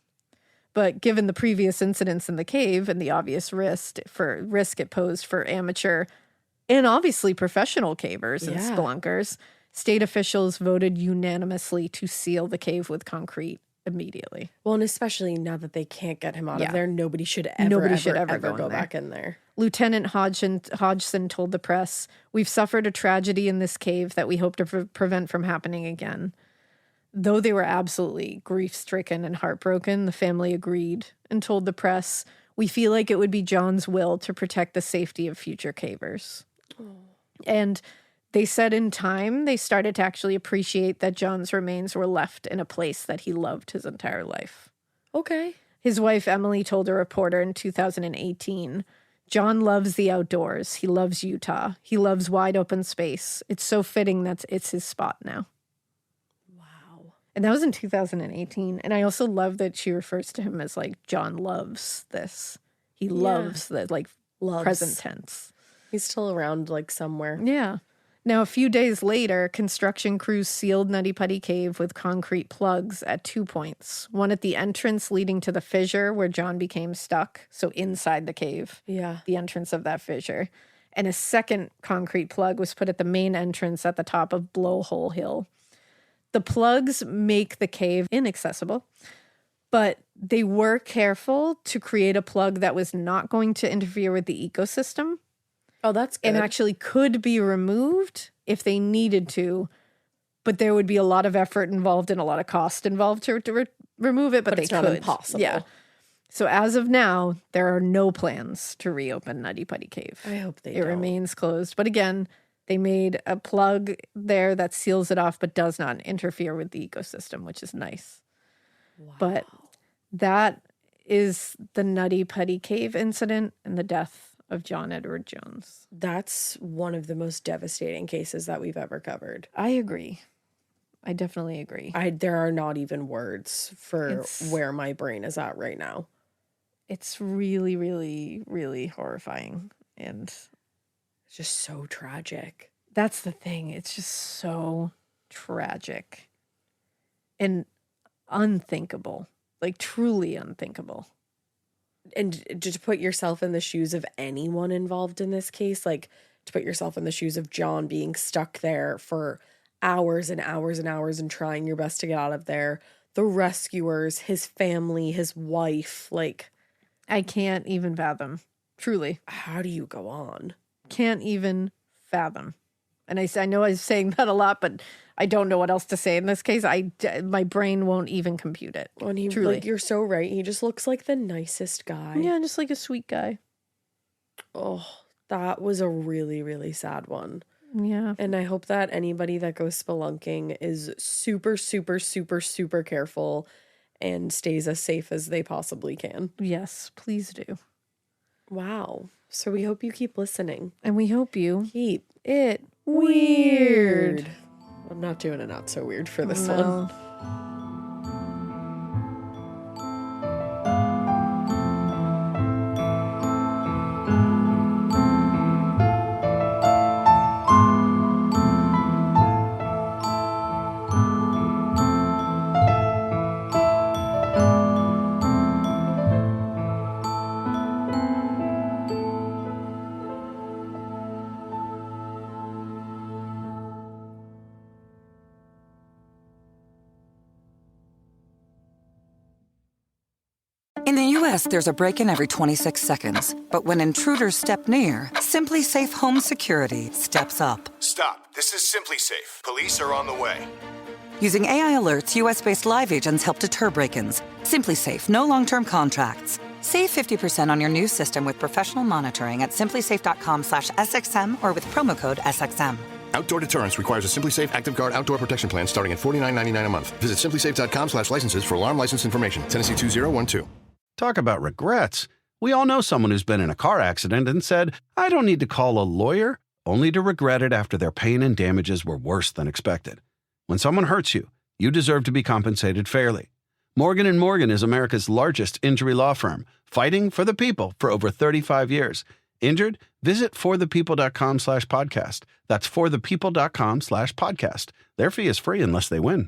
But given the previous incidents in the cave and the obvious risk it posed for amateur and obviously professional cavers and spelunkers, state officials voted unanimously to seal the cave with concrete immediately. Well, and especially now that they can't get him out of there, nobody should ever go back in there. Lieutenant Hodgson told the press, "We've suffered a tragedy in this cave that we hope to prevent from happening again." Though they were absolutely grief-stricken and heartbroken, the family agreed and told the press, "We feel like it would be John's will to protect the safety of future cavers." Oh. And they said in time, they started to actually appreciate that John's remains were left in a place that he loved his entire life. Okay. His wife, Emily, told a reporter in 2018, "John loves the outdoors. He loves Utah. He loves wide open space. It's so fitting that it's his spot now." Wow. And that was in 2018. And I also love that she refers to him as like, John loves this. He loves the present tense. He's still around like somewhere. Yeah. Now, a few days later, construction crews sealed Nutty Putty Cave with concrete plugs at 2 points. One at the entrance leading to the fissure where John became stuck, so inside the cave, the entrance of that fissure. And a second concrete plug was put at the main entrance at the top of Blowhole Hill. The plugs make the cave inaccessible, but they were careful to create a plug that was not going to interfere with the ecosystem. Oh, that's good. And actually could be removed if they needed to, but there would be a lot of effort involved and a lot of cost involved to remove it, but they it's could. Not impossible. Yeah. So as of now, there are no plans to reopen Nutty Putty Cave. I hope it remains closed. But again, they made a plug there that seals it off, but does not interfere with the ecosystem, which is nice. Wow. But that is the Nutty Putty Cave incident and the death of John Edward Jones. That's one of the most devastating cases that we've ever covered. I agree. I definitely agree. There are not even words for where my brain is at right now. It's really, really, really horrifying. And it's just so tragic. That's the thing. It's just so tragic and unthinkable, like truly unthinkable. And to put yourself in the shoes of anyone involved in this case, like to put yourself in the shoes of John being stuck there for hours and hours and hours and trying your best to get out of there, the rescuers, his family, his wife, like I can't even fathom. Truly. How do you go on? Can't even fathom. And I know I was saying that a lot, but I don't know what else to say in this case. My brain won't even compute it. When he, truly. Like, you're so right. He just looks like the nicest guy. Yeah, just like a sweet guy. Oh, that was a really, really sad one. Yeah. And I hope that anybody that goes spelunking is super, super, super, super careful and stays as safe as they possibly can. Yes, please do. Wow. So we hope you keep listening. And we hope you keep it weird. I'm not doing it not so weird for this one. In the U.S., there's a break-in every 26 seconds. But when intruders step near, Simply Safe Home Security steps up. Stop. This is Simply Safe. Police are on the way. Using AI alerts, U.S.-based live agents help deter break-ins. Simply Safe, no long-term contracts. Save 50% on your new system with professional monitoring at simplysafe.com/SXM or with promo code SXM. Outdoor deterrence requires a Simply Safe Active Guard outdoor protection plan starting at $49.99 a month. Visit simplysafe.com/licenses for alarm license information. Tennessee 2012. Talk about regrets. We all know someone who's been in a car accident and said, I don't need to call a lawyer, only to regret it after their pain and damages were worse than expected. When someone hurts you, you deserve to be compensated fairly. Morgan & Morgan is America's largest injury law firm, fighting for the people for over 35 years. Injured? Visit forthepeople.com/podcast. That's forthepeople.com/podcast. Their fee is free unless they win.